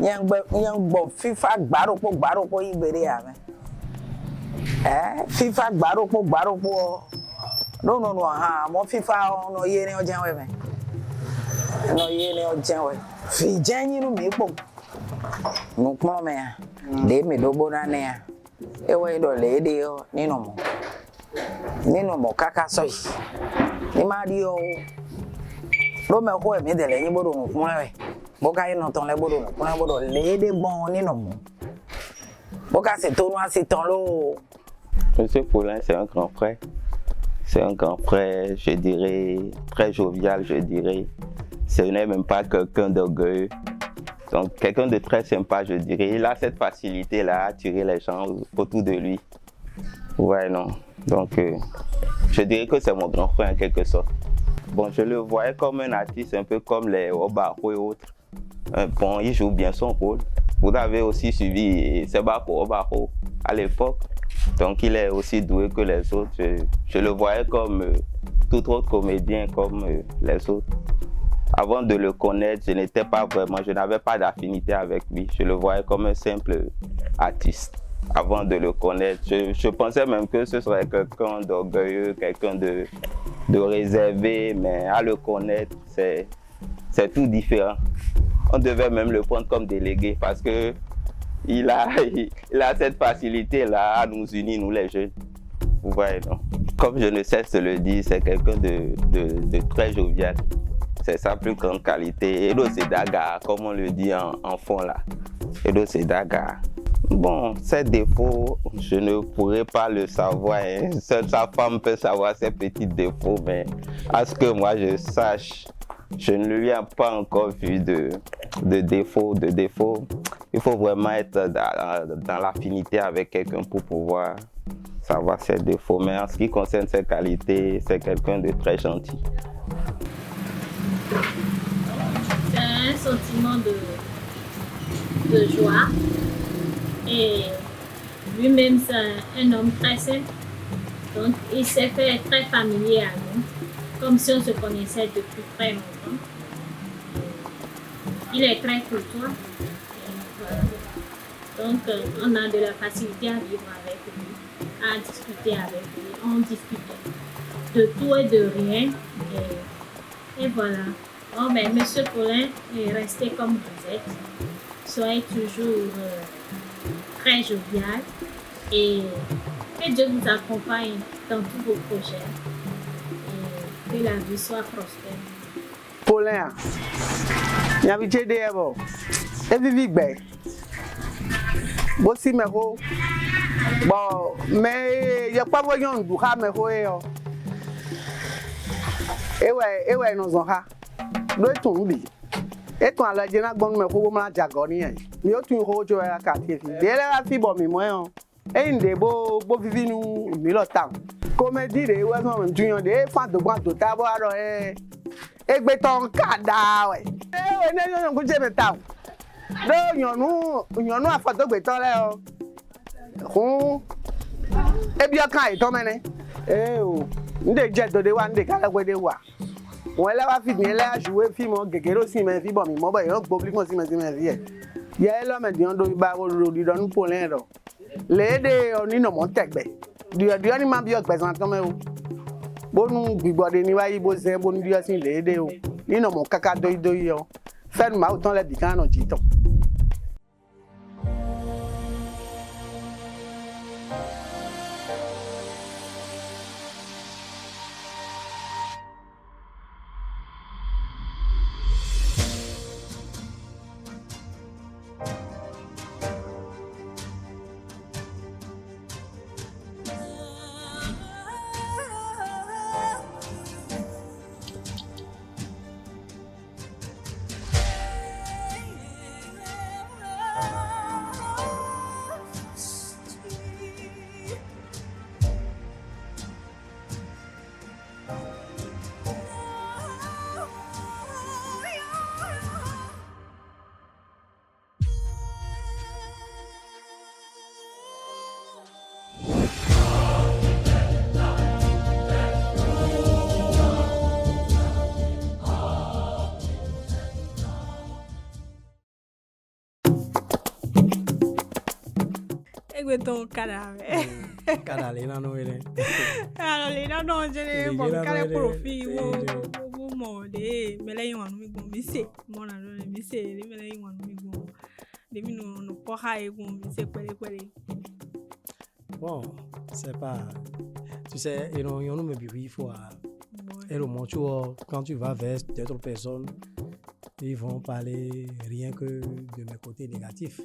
yan gbo fifa gbaropo igbere ame fifa gbaropo no ha mo fifa no ye ni ojen we me no ye ni ojen we fi jenyin nu mi po nous prenons des médobonanés. Et ouais, dans les deux, ni non. Ni non, mon caca soy. Ni mario. L'homme est quoi, mais de l'aîné bodo, nous prenons. Boka y n'entend les bodo, nous prenons bodo. Les deux bons, ni non. Boka c'est tournoi, c'est ton lot. Monsieur Paulin, c'est un grand frère. C'est un grand frère, je dirais, très jovial, je dirais. Ce n'est même pas quelqu'un d'orgueilleux. Donc, quelqu'un de très sympa, je dirais. Il a cette facilité-là à attirer les gens autour de lui. Ouais, non. Donc, je dirais que c'est mon grand frère en quelque sorte. Bon, je le voyais comme un artiste, un peu comme les Obaro et autres. Bon, il joue bien son rôle. Vous avez aussi suivi Sebako Obaro à l'époque. Donc, il est aussi doué que les autres. Je le voyais comme tout autre comédien, comme les autres. Avant de le connaître, je n'avais pas d'affinité avec lui. Je le voyais comme un simple artiste. Avant de le connaître, je pensais même que ce serait quelqu'un d'orgueilleux, quelqu'un de réservé, mais à le connaître, c'est tout différent. On devait même le prendre comme délégué parce que il a cette facilité-là à nous unir, nous les jeunes. Vous voyez, non? Comme je ne cesse de le dire, c'est quelqu'un de très jovial. C'est sa plus grande qualité. Edo c'est Daga, comme on le dit en fond là. Edo c'est Daga. Bon, ses défauts, je ne pourrais pas le savoir. Hein. Seule sa femme peut savoir ses petits défauts, mais à ce que moi je sache, je ne lui ai pas encore vu de défaut. Il faut vraiment être dans l'affinité avec quelqu'un pour pouvoir savoir ses défauts. Mais en ce qui concerne ses qualités, c'est quelqu'un de très gentil. C'est un sentiment de joie. Et lui-même, c'est un homme très simple. Donc, il s'est fait très familier à nous, comme si on se connaissait depuis très longtemps. Il est très courtois. Donc, on a de la facilité à vivre avec lui, à discuter avec lui. On discute de tout et de rien. Et voilà. Oh, ben, Monsieur Paulin, restez comme vous êtes. Soyez toujours très jovial et que Dieu vous accompagne dans tous vos projets et que la vie soit prospère. Paulin, il y a un petit peu et vivi bien. Bon, si mais bon, mais il n'y a pas besoin de vous mais et ouais, nous avons deux tombes. Et toi, la jeune bonne me faut me diagonie. Mais tu rojo la quartier. Dès la fille bon mi moi. Et une des beaux vivi nous milotam. Comme dit les ouais non junior des fan de grand tabo alors et beton kada ouais. Eh ouais non ko je betam. Do nyonu afa to beton là o. Ho. E bi akan e to mene. Eh o. Nde je do de wa nde kala gwe de wa. On est là, on a joué film, on a aussi mais bon, on a publié aussi mais il y a l'homme qui a dit on pour les deux on est non monté du on m'a bien présenté mais bon nous bibodé ni wa ibo c'est bon dia sin les deux ni non mon caca do yo faire ma autant les bican on dit. Ton cadavre. Carolina no ele. Carolina no je bon kale profil wo mo de mele yin wanu mi gbon mi se mo na lo mi se le mele yin wanu mi gbon Depuis nous porra et qu'on c'est quoi. Bon, c'est pas. Tu sais, il faut. Et le moment quand tu vas vers d'autres personnes, ils vont parler rien que de mes côtés négatifs.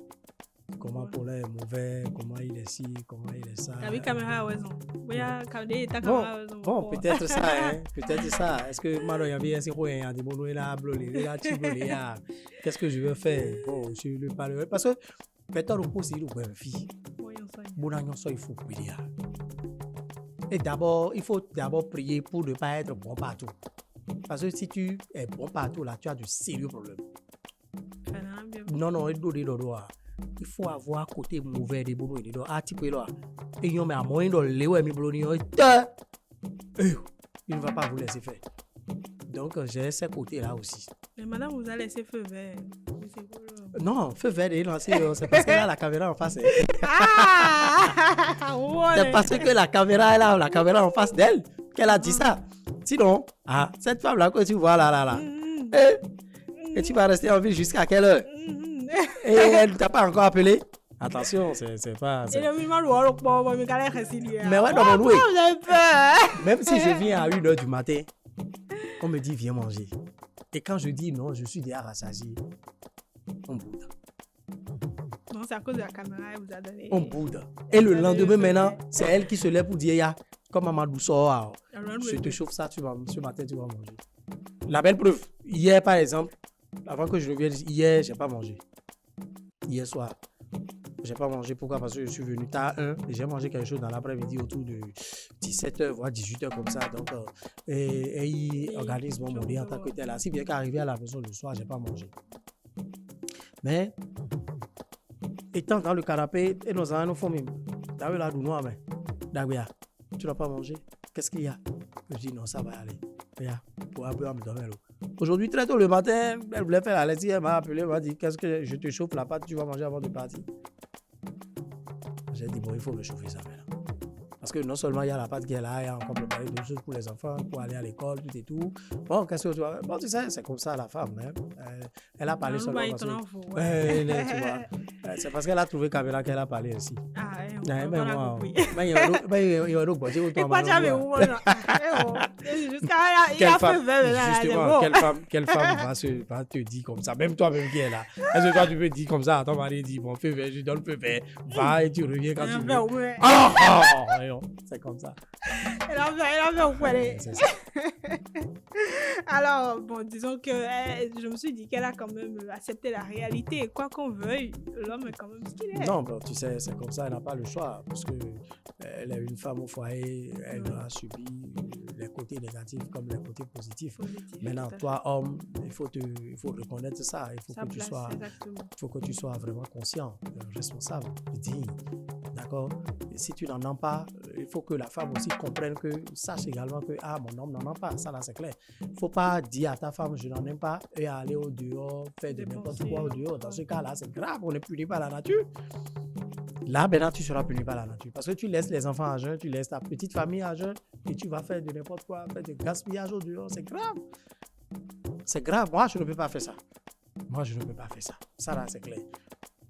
Comment pour là est mauvais, comment il est ci, comment il est ça. Bon, peut-être ça, hein. Peut-être ça. Est-ce que qu'est-ce que je veux faire? Bon, je le parlerai. Parce que peut-être aussi, il fille. Il faut prier. Et d'abord, il faut d'abord prier pour ne pas être bon partout. Parce que si tu es bon partout, là, tu as de sérieux problèmes. Non, il faut avoir côté mauvais des boulons. Et il y a un moyen de l'éouer, il ne va pas vous laisser faire. Donc, j'ai ce côté-là aussi. Mais madame, vous allez laisser feu vert. Non, feu vert, c'est parce qu'elle a la caméra en face. Ouais. C'est parce que la caméra est là, la caméra en face d'elle, qu'elle a dit ça. Sinon, cette femme-là que tu vois là. Et tu vas rester en ville jusqu'à quelle heure? Et elle ne t'a pas encore appelé? Attention, c'est pas... Mais ouais, dans mon même si je viens à 1h du matin, on me dit viens manger. Et quand je dis non, je suis déjà rassasié. On boude. Non, c'est à cause de la caméra, elle vous a donné... On boude. Et le lendemain, maintenant, c'est elle qui se lève pour dire, comme Mamadou sort, je te chauffe ça, ce matin, tu vas manger. La belle preuve, hier, par exemple, avant que je revienne, hier, j'ai pas mangé. Hier soir, j'ai pas mangé. Pourquoi? Parce que je suis venu tard, et j'ai mangé quelque chose dans l'après-midi autour de 17h, voire 18h comme ça. Donc, et il organise mon dé en tant que tel. Si bien qu'arrivé à la maison le soir, j'ai pas mangé. Mais, étant dans le canapé, et nous avons fait même. D'ailleurs, tu n'as pas mangé? Qu'est-ce qu'il y a? Je dis non, ça va aller. Pour un peu me donner l'eau. Aujourd'hui, très tôt le matin, elle voulait faire la laitière, elle m'a appelé, elle m'a dit qu'est-ce que je te chauffe la pâte, tu vas manger avant de partir. J'ai dit bon, il faut me chauffer ça maintenant. Parce que non seulement il y a la pâte qui est là, il y a encore préparé d'autres choses pour les enfants, pour aller à l'école, tout et tout. Bon, qu'est-ce que tu vois? Bon, tu sais, c'est comme ça la femme. Hein? Elle a parlé seulement parce que... tu vois, c'est parce qu'elle a trouvé Caméra qu'elle a parlé aussi. Quelle femme va te dire comme ça? Même toi-même qui est là. Est-ce que toi tu peux dire comme ça à ton mari, dit bon, feu vert, je donne feu vert, va et tu reviens quand tu veux. C'est comme ça. Elle a fait c'est ça. Alors, bon, disons que je me suis dit qu'elle a quand même accepté la réalité. Quoi qu'on veuille, l'homme est quand même ce qu'il est. Non, bon, tu sais, c'est comme ça, elle n'a pas le choix. Parce qu'elle est une femme au foyer, elle a subi les côtés négatifs comme les côtés positifs. Maintenant, toi, homme, il faut reconnaître ça. Il faut que tu sois vraiment conscient, responsable, digne. D'accord? Si tu n'en as pas, il faut que la femme aussi comprenne que, sache également que, mon homme n'en a pas. Ça, là, c'est clair. Il ne faut pas dire à ta femme, je n'en aime pas, et aller au dehors, faire de n'importe quoi au dehors. Dans ce cas-là, c'est grave, on est puni par la nature. Là, maintenant, tu seras puni par la nature. Parce que tu laisses les enfants à jeun, tu laisses ta petite famille à jeun, et tu vas faire de n'importe quoi, faire de gaspillage au dehors. C'est grave. C'est grave. Moi, je ne peux pas faire ça. Ça, là, c'est clair.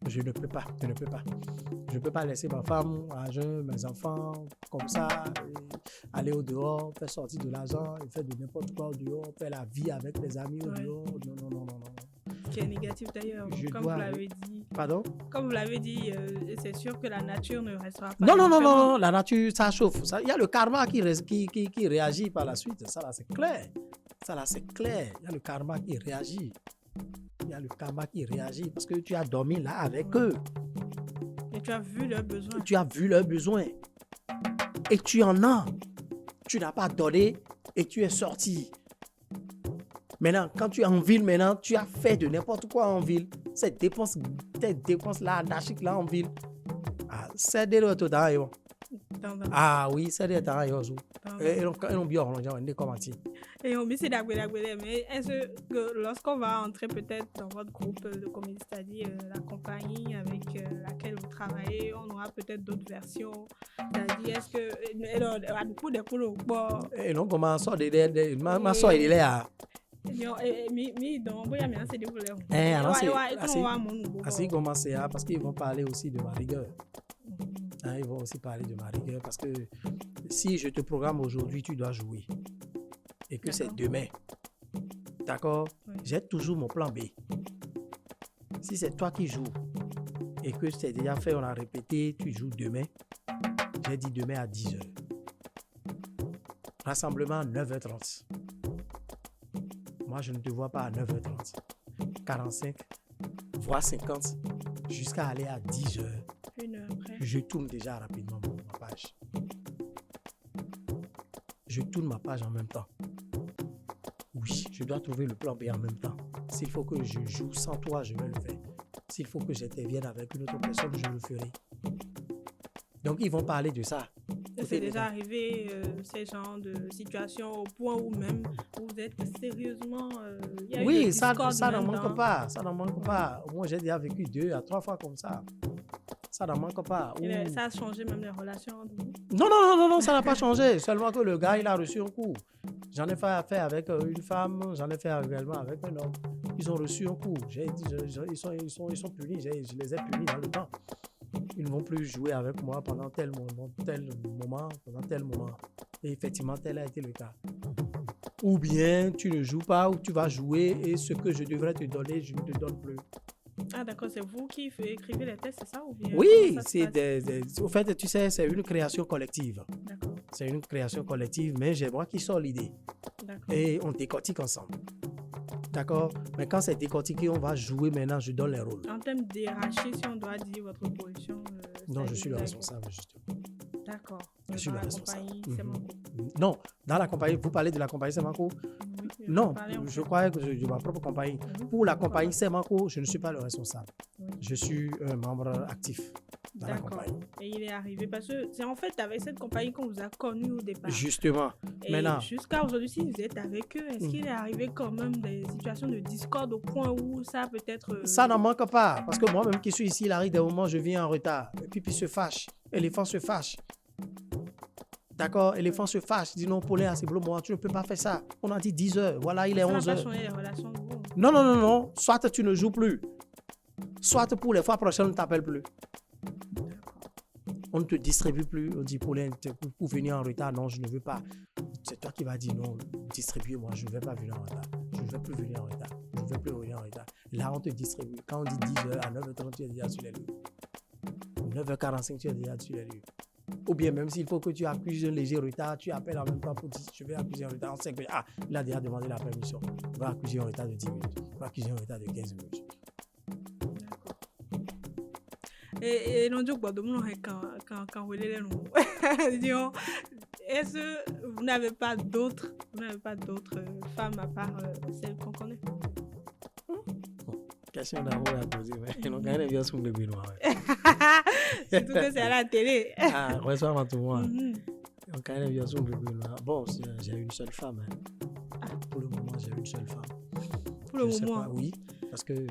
Je ne peux pas. Je ne peux pas laisser ma femme à jeun, mes enfants, comme ça, aller au dehors, faire sortir de l'argent, faire de n'importe quoi au dehors, faire la vie avec les amis au dehors. Non. Qui est négatif d'ailleurs, vous l'avez dit. Pardon? Comme vous l'avez dit, c'est sûr que la nature ne restera pas. Non, la nature, ça chauffe. Il y a le karma qui réagit par la suite. Ça là, c'est clair. Il y a le karma qui réagit. Parce que tu as dormi là avec eux. Et tu as vu leurs besoins. Et tu en as. Tu n'as pas donné et tu es sorti. Maintenant, quand tu es en ville, tu as fait de n'importe quoi en ville. Cette dépense là, anarchique là en ville. C'est de l'autre temps. Oui, c'est de l'autre temps. Et on bien on est comment dire. Et on c'est d'agouer, mais est-ce que lorsqu'on va entrer peut-être dans votre groupe de communauté, c'est-à-dire la compagnie avec laquelle vous travaillez, on aura peut-être d'autres versions. C'est-à-dire, est-ce que beaucoup de et non, comment ça, ma soeur, il est là. Ainsi commence à parce qu'ils vont parler aussi de ma rigueur. Hein, ils vont aussi parler de ma rigueur parce que si je te programme aujourd'hui, tu dois jouer. Et que c'est demain. D'accord? Oui. J'ai toujours mon plan B. Si c'est toi qui joues et que c'est déjà fait, on a répété, tu joues demain. J'ai dit demain à 10h. Rassemblement à 9h30. Moi, je ne te vois pas à 9h30. 45, voire 50, jusqu'à aller à 10h. Une heure après. Je tourne déjà rapidement ma page. Je tourne ma page en même temps. Oui, je dois trouver le plan B en même temps. S'il faut que je joue sans toi, je vais le faire. S'il faut que j'intervienne avec une autre personne, je le ferai. Donc, ils vont parler de ça. C'est déjà arrivé, ces genres de situations au point où même vous êtes sérieusement... oui, ça n'en manque pas. Ça n'en manque pas. Moi, j'ai déjà vécu 2 à 3 fois comme ça. Ça n'en manque pas. Ça a changé même les relations entre vous? Non, ça n'a pas changé. Seulement que le gars, il a reçu un coup. J'en ai fait affaire avec une femme, j'en ai fait également avec un homme. Ils ont reçu un coup. J'ai dit, ils sont punis. Je les ai punis dans le temps. Ils ne vont plus jouer avec moi pendant tel moment. Et effectivement, tel a été le cas. Ou bien tu ne joues pas, ou tu vas jouer et ce que je devrais te donner, je ne te donne plus. Ah d'accord, c'est vous qui écrivez les tests, c'est ça ou bien? Oui, au fait, tu sais, c'est une création collective. D'accord. C'est une création collective, mais j'ai moi qui sors l'idée. D'accord. Et on décortique ensemble. D'accord? Mais quand c'est décortiqué, on va jouer maintenant, je donne les rôles. En termes d'hierarchie, si on doit dire votre position... non, je suis le responsable, justement. D'accord. Je suis le responsable. Non, dans la compagnie, vous parlez de la compagnie Semanco? Oui, non, je crois que de ma propre compagnie. Pour la compagnie Semanco, je ne suis pas le responsable. Oui. Je suis un membre actif dans la compagnie. Et il est arrivé parce que c'est en fait avec cette compagnie qu'on vous a connu au départ. Justement. Et maintenant, jusqu'à aujourd'hui, si vous êtes avec eux, est-ce qu'il est arrivé quand même des situations de discorde au point où ça peut être... Ça n'en manque pas. Parce que moi-même qui suis ici, il arrive des moments où je viens en retard. Et puis il se fâche. Éléphant se fâche. D'accord, éléphant se fâche, dit non, Paulin, c'est moi, tu ne peux pas faire ça. On a dit 10h, voilà, il est 11h. Ça n'a pas changé les relations de vous? Non. Soit tu ne joues plus, soit pour les fois prochaines, on ne t'appelle plus. On ne te distribue plus. On dit, Paulin, pour venir en retard, non, je ne veux pas. C'est toi qui vas dire non, distribue-moi, je ne vais pas venir en retard. Je ne vais plus venir en retard. Je ne vais plus venir en retard. Là, on te distribue. Quand on dit 10h, à 9h30, tu es déjà sur les lieux. 9h45, tu es déjà sur les lieux. Ou bien même s'il faut que tu accuses un léger retard, tu appelles en même temps pour dire je vais accuser un retard. On sait que il a déjà demandé la permission. Il va accuser un retard de 10 minutes. Il va accuser un retard de 15 minutes. D'accord. Et non, quand vous allez disons, est-ce que vous n'avez pas d'autres femmes à part celles qu'on connaît? Question d'amour à poser, mais ils n'ont gagné bien sur le binois. Surtout que c'est à la télé. Reçois avant tout le monde. Ils ont gagné bien sur le binois. Bon, j'ai une seule femme. Hein. Pour le moment, j'ai une seule femme. Pour le moment? Oui, parce que,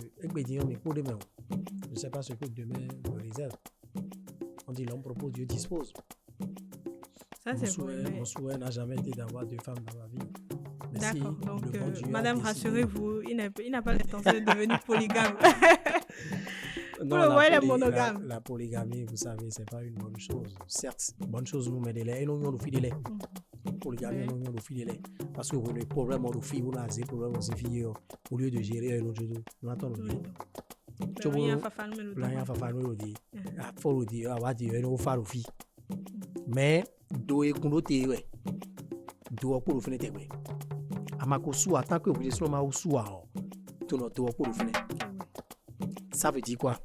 pour demain, je ne sais pas ce que demain me réserve. On dit l'homme propose, Dieu dispose. Ça, c'est vrai. Mon souhait n'a jamais été d'avoir 2 femmes dans ma vie. D'accord, donc madame, rassurez-vous, il n'a pas l'intention de devenir polygame. Non, le monogame. La polygamie, vous savez, c'est pas une bonne chose. Certes, bonne chose, nous met des laits et nous nous fidèles. Polygamie, nous nous fidèles. Parce que vous avez des problèmes, on filles, vous avez des problèmes, on filles, au lieu de gérer un autre jour, nous attendons. Tu vois, il faut dire, mais doé kunote we do ko fene te we amako sou tant que vous êtes ma sou a to no to ko fene. Ça veut dire quoi?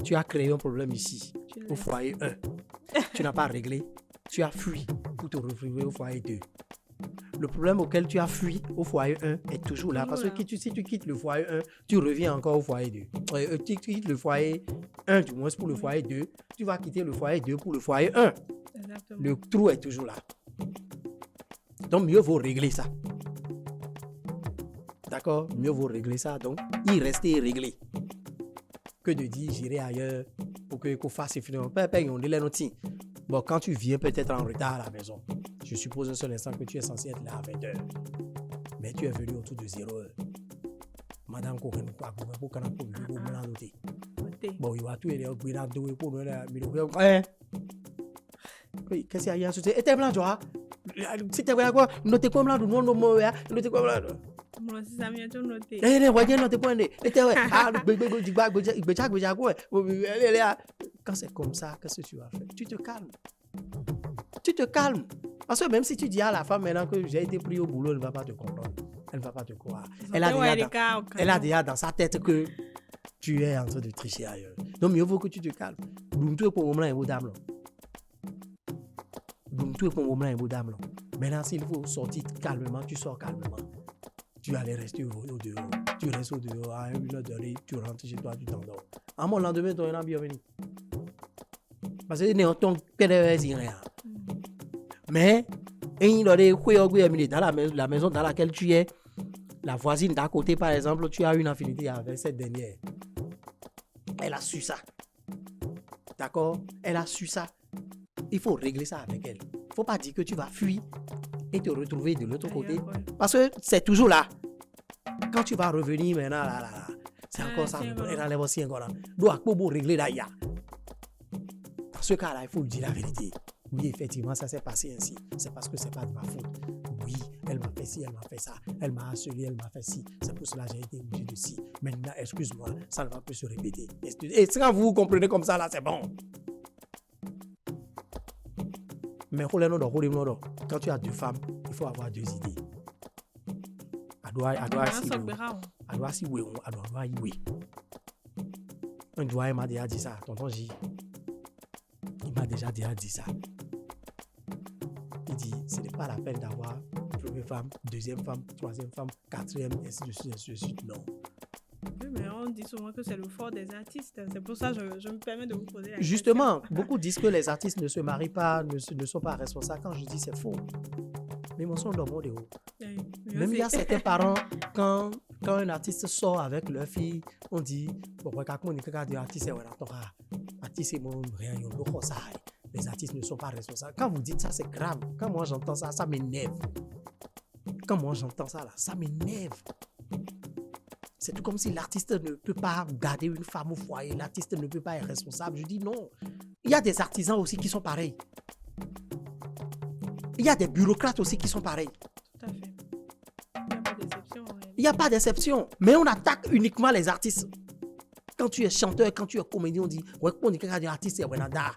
Tu as créé un problème ici au foyer 1. Tu n'as pas réglé, tu as fui pour te retrouver au foyer 2. Le problème auquel tu as fui au foyer 1 est toujours là parce que si tu quittes le foyer 1, tu reviens encore au foyer 2. Tu quittes le foyer 1 du moins pour le foyer 2, tu vas quitter le foyer 2 pour le foyer 1. Exactement. Le trou est toujours là. Donc, mieux vaut régler ça. D'accord? Mieux vaut régler ça. Donc, y rester réglé. Que de dire, j'irai ailleurs pour que qu'on fasse finalement. Bon, quand tu viens peut-être en retard à la maison, je suppose un seul instant que tu es censé être là à 20h. Mais tu es venu autour de 0 heure. Madame Koken, pour qu'on a noté. Bon, il va tout aller au Guinard de Wépo, qu'est-ce qu'il y a? C'était blanc, toi. C'était quoi? Notez quoi blanc, non, non, non, notez quoi blanc. Moi, si ça vient de noter. Quand c'est comme ça, qu'est-ce que tu vas faire? Tu te calmes. Tu te calmes. Parce que même si tu dis à la femme maintenant que j'ai été pris au boulot, elle ne va pas te comprendre. Elle ne va pas te croire. Elle a déjà dans sa tête que tu es en train de tricher ailleurs. Donc, mieux vaut que tu te calmes. Maintenant, s'il faut sortir calmement, tu sors calmement. Tu vas aller rester au dehors. Tu restes au dehors à 1 heure de nuit, tu rentres chez toi, tu t'endors. À mon lendemain, tu es bienvenu. Parce que tu ton rien. Mais, dans la maison dans laquelle tu es, la voisine d'à côté, par exemple, tu as une affinité avec cette dernière. Elle a su ça. D'accord? Elle a su ça. Il faut régler ça avec elle. Il ne faut pas dire que tu vas fuir et te retrouver de l'autre côté. Parce que c'est toujours là. Quand tu vas revenir maintenant, là, c'est encore ça. Elle enlève aussi encore là. Donc, pour régler là, il y a. Dans ce cas-là, il faut lui dire la vérité. Oui, effectivement, ça s'est passé ainsi. C'est parce que ce n'est pas de ma faute. Oui, elle m'a fait ci, elle m'a fait ça. Elle m'a harcelé, elle m'a fait ci. C'est pour cela que j'ai été obligé de ci. Maintenant, excuse-moi, ça ne va plus se répéter. Et quand vous comprenez comme ça, là, c'est bon. Mais quand tu as 2 femmes, il faut avoir 2 idées. Un doigt, il m'a déjà dit ça. Tonton J, il m'a déjà dit ça. Il dit, ce n'est pas la peine d'avoir 1e femme, 2e femme, 3e femme, 4e, ainsi de suite. Non. Oui, mais on dit souvent que c'est le fort des artistes. C'est pour ça que je me permets de vous poser la Justement, beaucoup disent que les artistes ne se marient pas, ne sont pas responsables. Quand je dis c'est faux. Mais mon son dans mon déo. Même il y a certains parents, quand un artiste sort avec leur fille, on dit, bon, les artistes ne sont pas responsables. Quand vous dites ça, c'est grave. Quand moi j'entends ça, ça m'énerve. Quand moi j'entends ça, là, ça m'énerve. C'est tout comme si l'artiste ne peut pas garder une femme au foyer, l'artiste ne peut pas être responsable. Je dis non. Il y a des artisans aussi qui sont pareils. Il y a des bureaucrates aussi qui sont pareils. Tout à fait. Il n'y a pas d'exception. Il n'y a pas d'exception. Mais on attaque uniquement les artistes. Quand tu es chanteur, quand tu es comédien, on dit ouais, on dit que les artistes c'est Wenanda.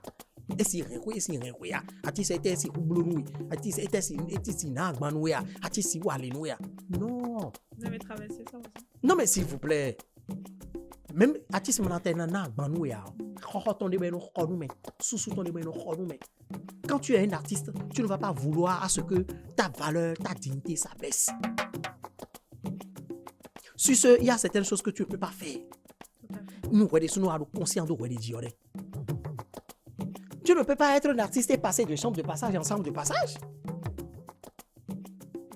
Et si rien, artiste était si Oublonoué, artiste était si Nagmanoué, artiste si Walenoué. Non. Vous avez traversé ça aussi? Non, mais s'il vous plaît. Même artiste Nagmanoué, quand tu es un artiste, tu ne vas pas vouloir à ce que ta valeur, ta dignité s'abaisse. Sur ce, il y a certaines choses que tu ne peux pas faire. Nous, nous sommes conscients de ce. Tu ne peux pas être un artiste et passer de chambre de passage en chambre de passage.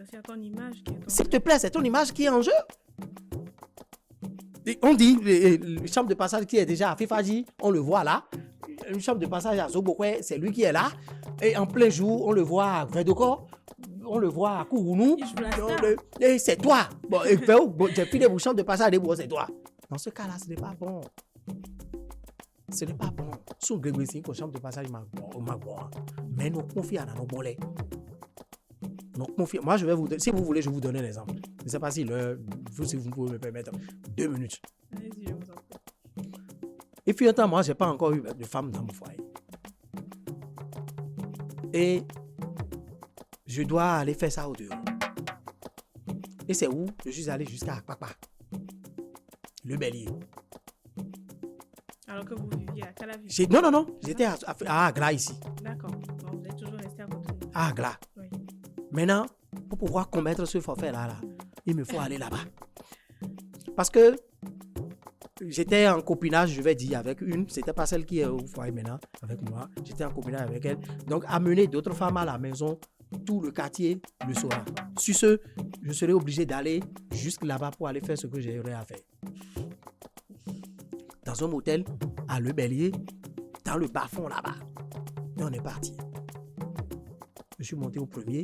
C'est ton image qui est en jeu. S'il te plaît, c'est ton image qui est en jeu. Et on dit, une chambre de passage qui est déjà à Fifaji, on le voit là. Une chambre de passage à Zobokwe, c'est lui qui est là. Et en plein jour, on le voit à Vedoko, on le voit à Kourounou. Et c'est toi. Bon, j'ai pris des chambres de passage, c'est toi. Dans ce cas-là, ce n'est pas bon. Ce n'est pas bon. Sous Grégory, pour chambre de passage, mais nous confions dans nos bolets. Moi, je vais vous donner, si vous voulez, je vous donne un exemple. Je ne sais pas si vous pouvez me permettre 2 minutes. Allez-y, je vous en prie. Et puis un temps, moi, je n'ai pas encore eu de femme dans mon foyer. Et je dois aller faire ça au dehors. Et c'est où? Je suis allé jusqu'à Akpakpa, le Bélier. Alors que vous viviez à Calavi? Non. J'étais à Agla ici. D'accord. Donc vous êtes toujours resté à côté. À Agla. Oui. Maintenant, pour pouvoir commettre ce forfait-là, il me faut aller là-bas. Parce que j'étais en copinage, je vais dire, avec une. C'était pas celle qui est au foyer maintenant, avec moi. J'étais en copinage avec elle. Donc, amener d'autres femmes à la maison, tout le quartier le saura. Sur ce, je serai obligé d'aller jusque là-bas pour aller faire ce que j'aurais à faire. Dans un motel, à Le Bélier, dans le bas-fond là-bas. Et on est parti. Je suis monté au premier.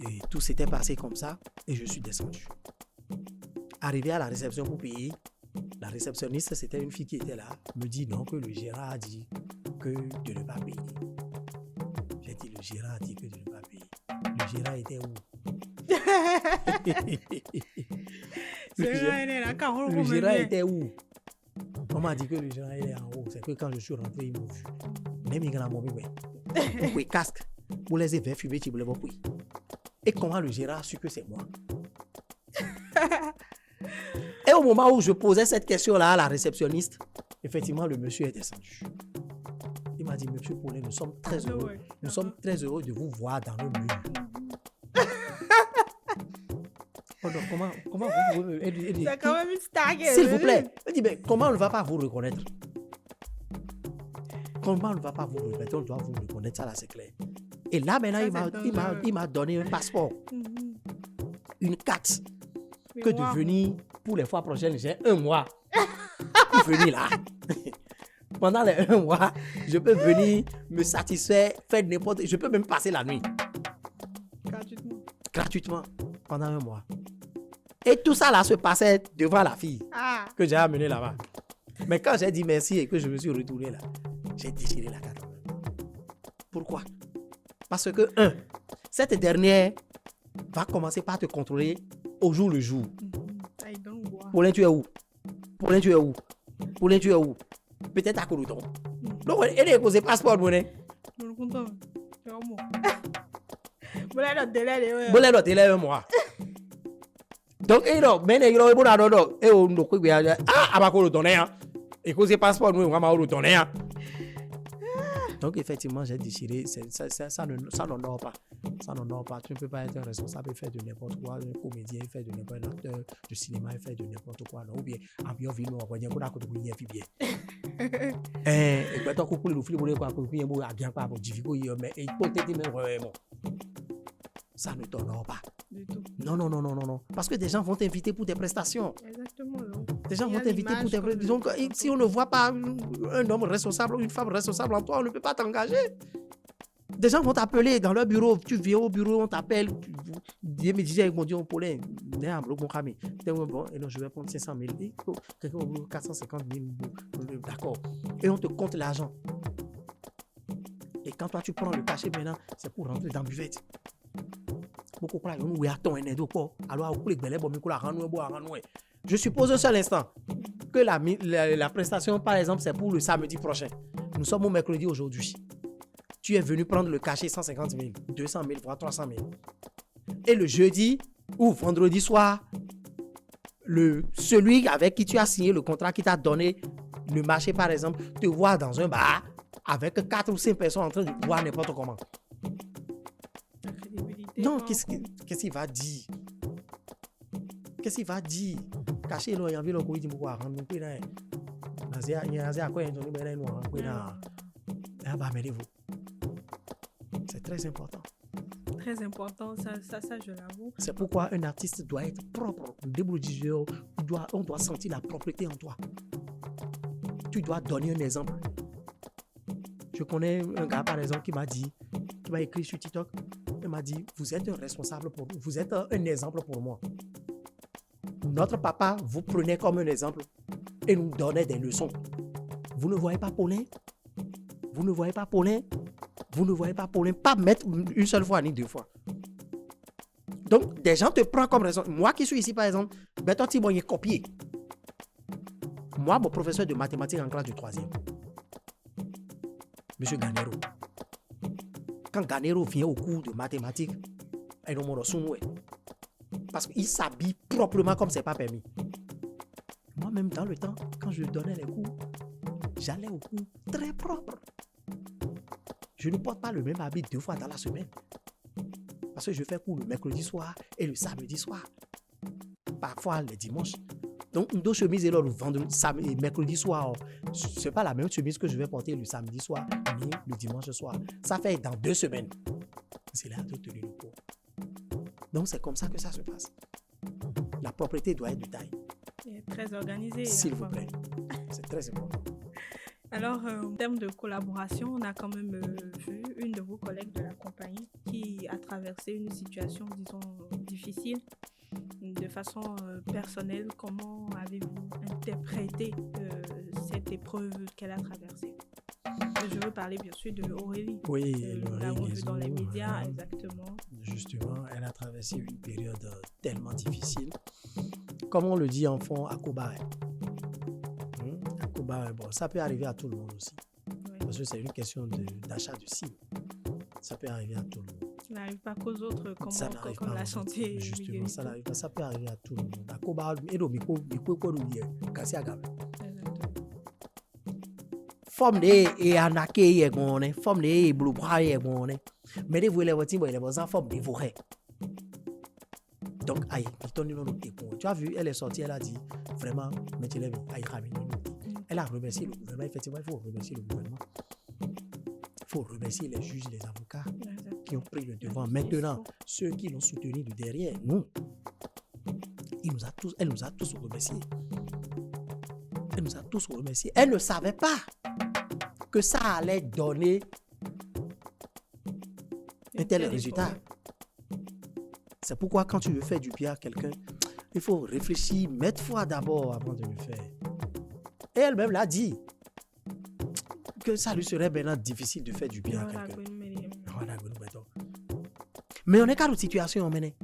Et tout s'était passé comme ça. Et je suis descendu. Arrivé à la réception pour payer, la réceptionniste, c'était une fille qui était là, me dit non, que le gérant a dit que de ne pas payer. J'ai dit, le gérant a dit que de ne pas payer. Le gérant était où? Le gérant était où? On m'a dit que le gérant était en haut. C'est que quand je suis rentré, il m'a vu. Même il y a un moment, oui, casque. Vous les avez fumés, tu voulais pas. Et comment le gérant a su que c'est moi? Et au moment où je posais cette question-là à la réceptionniste, effectivement, le monsieur est descendu. Il m'a dit, monsieur Paulin, nous sommes très heureux. Nous sommes très heureux de vous voir dans nos menus. Oh non, comment vous pouvez... C'est quand même une star. S'il vous plaît. Il dit, mais comment on ne va pas vous reconnaître? Comment on ne va pas vous reconnaître? On doit vous reconnaître, ça là, c'est clair. Et là, maintenant, il m'a donné un passeport. Une carte. Que de venir pour les fois prochaines, j'ai 1 mois pour venir là. Pendant les 1 mois, je peux venir me satisfaire, faire n'importe... Je peux même passer la nuit. Gratuitement. Pendant 1 mois. Et tout ça là se passait devant la fille que j'ai amenée là-bas. Mais quand j'ai dit merci et que je me suis retourné là, j'ai déchiré la carte. Pourquoi? Parce que, cette dernière va commencer par te contrôler au jour le jour. Paulin, tu es où? Paulin, tu es où? Paulin, tu es où? Peut-être à Coloton. Donc, elle est posée passeport, mon nez. Bolé le délai 1 mois. Donc, il a mené il a bon à l'autre. Et on nous coupe bien. Ah, à ma Coloton, hein. Et cause passeport, nous, on va Coloton, hein. Donc, effectivement, j'ai déchiré. Ça n'honore pas. Ça n'honore pas. Tu ne peux pas être un responsable et faire de n'importe quoi. Un comédien, faire de n'importe quoi. Un acteur de cinéma et faire de n'importe quoi. Non, ou bien, en bien, ville, on va dire qu'on a côté bien, bien. Et quand on coupe le film, on va couper un mot à bien pas pour difficulté, mais peut-être même vraiment. Ça ne t'honore pas. Du tout. Non. Parce que des gens vont t'inviter pour tes prestations. Exactement. Des gens vont t'inviter pour tes prestations. Donc, si on ne voit pas un homme responsable ou une femme responsable en toi, on ne peut pas t'engager. Des gens vont t'appeler dans leur bureau. Tu viens au bureau, on t'appelle. Ils me disaient, mon Dieu, Paulin, bon, et non, je vais prendre 500 000. Quelqu'un au bout, 450 000. D'accord. Et on te compte l'argent. Et quand toi, tu prends le cachet maintenant, c'est pour rentrer dans la buvette. Je suppose un seul instant que la prestation, par exemple, c'est pour le samedi prochain. Nous sommes au mercredi aujourd'hui. Tu es venu prendre le cachet 150 000, 200 000, voire 300 000. Et le jeudi ou vendredi soir, celui avec qui tu as signé le contrat, qui t'a donné le marché, par exemple, te voit dans un bar avec 4 ou 5 personnes en train de boire n'importe comment. Non, qu'est-ce qu'il va dire? Qu'est-ce qu'il va dire? Caché là, il y a envie de quoi rendre c'est très important. Très important, ça je l'avoue. C'est pourquoi un artiste doit être propre. On doit sentir la propreté en toi. Tu dois donner un exemple. Je connais un gars, par exemple, qui m'a écrit sur TikTok. Il m'a dit, vous êtes un responsable pour nous. Vous êtes un exemple pour moi. Notre papa vous prenait comme un exemple et nous donnait des leçons. Vous ne voyez pas Paulin? Vous ne voyez pas Paulin? Vous ne voyez pas Paulin? Pas mettre une seule fois ni 2 fois. Donc, des gens te prennent comme raison. Moi qui suis ici, par exemple, ben toi, tu m'as copié. Moi, mon professeur de mathématiques en classe du 3e, Monsieur Ganero. Quand Ganero vient au cours de mathématiques, il nous montre son ouais. Parce qu'il s'habille proprement comme c'est pas permis. Moi-même, dans le temps, quand je donnais les cours, j'allais au cours très propre. Je ne porte pas le même habit 2 fois dans la semaine. Parce que je fais cours le mercredi soir et le samedi soir. Parfois les dimanches. Donc, une chemise et là, le vendredi, samedi, mercredi soir, ce n'est pas la même chemise que je vais porter le samedi soir ni le dimanche soir. Ça fait dans 2 semaines. C'est là de tenir le cours. Donc, c'est comme ça que ça se passe. La propreté doit être de taille. Et très organisée. S'il vous plaît. C'est très important. Alors, en termes de collaboration, on a quand même vu une de vos collègues de la compagnie qui a traversé une situation, disons, difficile. De façon personnelle, comment avez-vous interprété cette épreuve qu'elle a traversée? Je veux parler bien sûr de Aurélie. Oui, nous l'avons vu dans les médias, exactement. Justement, elle a traversé une période tellement difficile. Comme on le dit en fond, Akoba. Akoba, bon, ça peut arriver à tout le monde aussi. Oui. Parce que c'est une question d'achat de cible. Ça peut arriver à tout le monde. Ça n'arrive pas qu'aux autres, comme la santé. Justement, ça n'arrive pas. Ça peut arriver à tout le monde. Akoba, Forme de anake yegone, forme de blubra yegone. Mais de voler voici, il est en forme de forêt. Donc, aïe, tu as vu, elle est sortie, elle a dit vraiment, mettez-les, aïe, elle a remercié le gouvernement. Effectivement, il faut remercier le gouvernement. Il faut remercier les juges, les avocats qui ont pris le devant. Maintenant, ceux qui l'ont soutenu de derrière, nous, elle nous a tous remerciés. Elle nous a tous remerciés. Elle ne savait pas que ça allait donner un tel résultat. C'est pourquoi quand tu veux faire du bien à quelqu'un, il faut réfléchir, mettre foi d'abord avant de le faire. Et elle-même l'a dit que ça lui serait maintenant difficile de faire du bien à quelqu'un. Mais on est qu'à une situation, on est.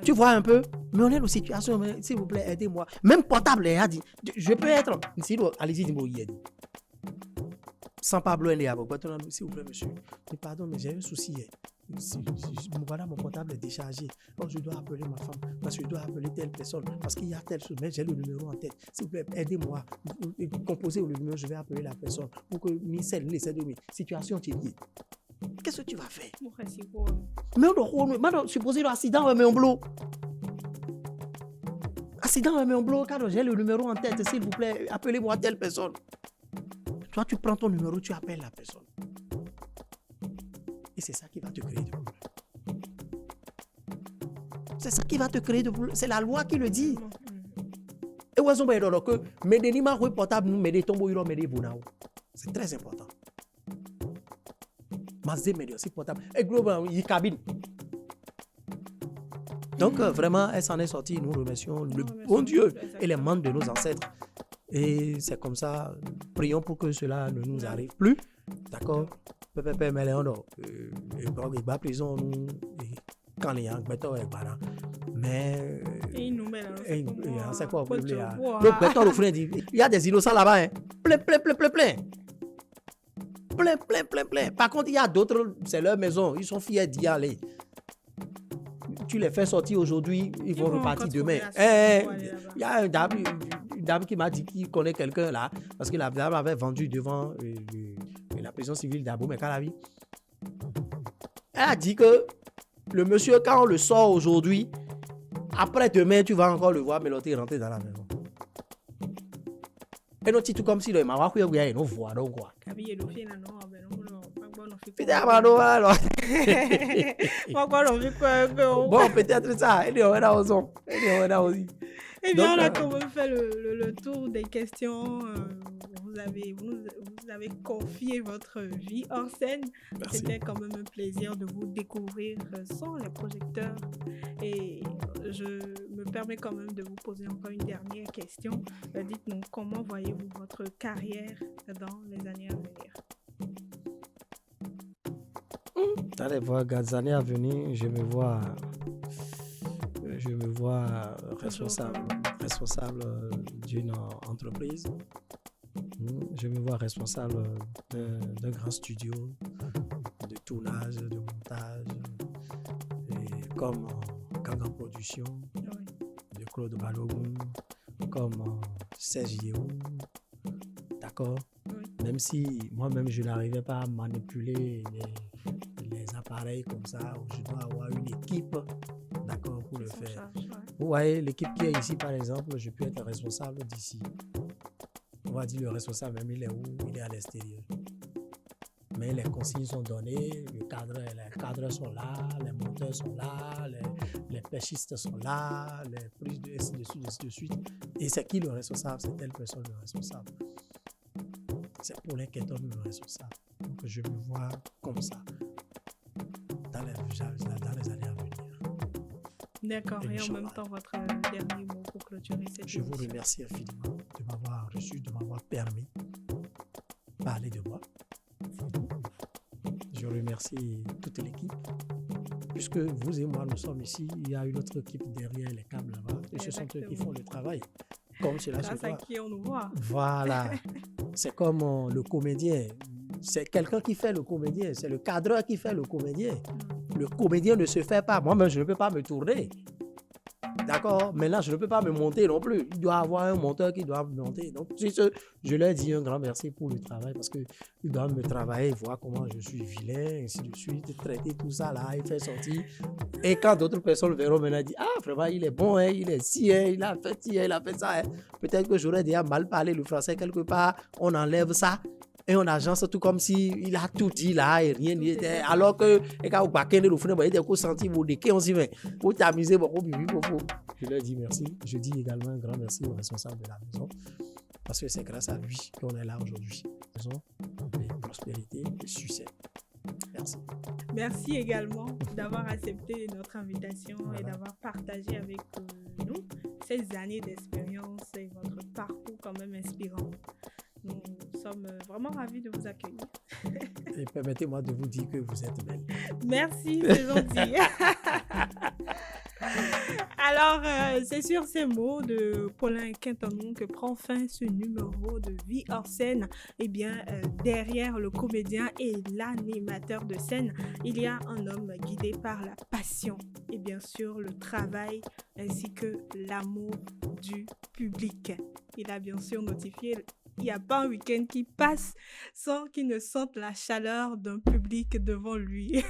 Tu vois un peu, mais on est dans une situation, s'il vous plaît, aidez-moi. Même portable, elle a dit, je peux être. Allez-y, dis-moi, sans Pablo, s'il vous plaît, monsieur. Mais pardon, mais j'ai un souci. Voilà, mon portable est déchargé. Oh, je dois appeler ma femme, parce que je dois appeler telle personne, parce qu'il y a telle chose, mais j'ai le numéro en tête. S'il vous plaît, aidez-moi. Composez le numéro, je vais appeler la personne pour que Michel laisse de mes situations est liée. Qu'est-ce que tu vas faire? Mais on supposé l'accident, mais on bloque. Accident, mais on bloque. Car j'ai le numéro en tête, s'il vous plaît, appelez-moi telle personne. Toi, tu prends ton numéro, tu appelles la personne. Et c'est ça qui va te créer de problèmes. C'est ça qui va te créer de problèmes. C'est la loi qui le dit. Et où est-ce que Médénima portable nous Médé tombo iro Médé bonao. C'est très important. Mazé Médé aussi portable. Et global il cabine. Donc vraiment, elle s'en est sortie. Nous remercions le bon Dieu et les membres de nos ancêtres. Et c'est comme ça. Prions pour que cela ne nous arrive plus. D'accord? Mais les gens, ils battent prison nous quand les gens mettent avec bana. Mais c'est quoi le problème? Il y a des innocents là-bas, hein. Plein. Par contre, il y a d'autres, c'est leur maison, ils sont fiers d'y aller. Tu les fais sortir aujourd'hui, ils vont repartir demain. Il y a une dame qui m'a dit qu'il connaît quelqu'un là, parce que la dame avait vendu devant la prison civile d'Abou Mekalavi. Elle a dit que le monsieur, quand on le sort aujourd'hui, après demain, tu vas encore le voir, mais l'autre est rentré dans la maison. Et non, c'est tout comme si le Maroc, il y a une voix, donc quoi. Bon, peut-être ça. Eh bien, on a quand même fait le tour des questions. Vous avez confié votre vie hors scène. C'était quand même un plaisir de vous découvrir sans les projecteurs. Et je me permets quand même de vous poser encore une dernière question. Dites-nous, comment voyez-vous votre carrière dans les années à venir? Dans les années à venir, je me vois responsable d'une entreprise. Je me vois responsable d'un grand studio de tournage, de montage, et comme Gangan Production, de Claude Balogun, comme Serge Yéhou, d'accord? Même si moi-même je n'arrivais pas à manipuler les appareils comme ça, où je dois avoir une équipe, d'accord, pour le faire. Vous voyez, l'équipe qui est ici, par exemple, je peux être responsable d'ici. On va dire le responsable, même il est où? Il est à l'extérieur. Mais les consignes sont données, les cadres sont là, les monteurs sont là, les pêchistes sont là, les prises de ainsi de suite. Et c'est qui le responsable? C'est telle personne le responsable. C'est Paulin Kenton le responsable. Donc je me vois comme ça dans les années à venir. D'accord. Et en même temps, votre dernier mot pour clôturer cette émission. Je vous remercie infiniment de m'avoir reçu, de m'avoir permis de parler de moi. Je remercie toute l'équipe. Puisque vous et moi, nous sommes ici, il y a une autre équipe derrière les câbles là-bas. Et ce sont eux qui font le travail. Comme cela se voit. Grâce à qui on nous voit. Voilà. C'est comme le comédien. C'est quelqu'un qui fait le comédien. C'est le cadreur qui fait le comédien. Le comédien ne se fait pas. Moi-même, je ne peux pas me tourner. D'accord? Mais là, je ne peux pas me monter non plus. Il doit y avoir un monteur qui doit me monter. Donc, je leur dis un grand merci pour le travail parce qu'ils doivent me travailler, voir comment je suis vilain, ainsi de suite, traiter tout ça là, et faire sortir. Et quand d'autres personnes verront maintenant, disent, ah, vraiment, il est bon, hein, il est si, hein, il a fait ci, hein, il a fait ça. Hein. Peut-être que j'aurais déjà mal parlé le français quelque part, on enlève ça. Et on agence tout comme si il a tout dit là et rien n'y était. Alors que, quand vous baquez le fond, il y a des senti vous déquer, on s'y met. Vous t'amusez, je leur dis merci. Je dis également un grand merci au responsable de la maison. Parce que c'est grâce à lui qu'on est là aujourd'hui. Maison de prospérité, de succès. Merci. Merci également d'avoir accepté notre invitation et d'avoir partagé avec nous ces années d'expérience et votre parcours quand même inspirant. Nous sommes vraiment ravis de vous accueillir. Et permettez-moi de vous dire que vous êtes belle. Merci, c'est gentil. Alors, c'est sur ces mots de Paulin Kenton que prend fin ce numéro de Vie hors scène. Eh bien, derrière le comédien et l'animateur de scène, il y a un homme guidé par la passion et bien sûr le travail ainsi que l'amour du public. Il a bien sûr notifié il n'y a pas un week-end qui passe sans qu'il ne sente la chaleur d'un public devant lui.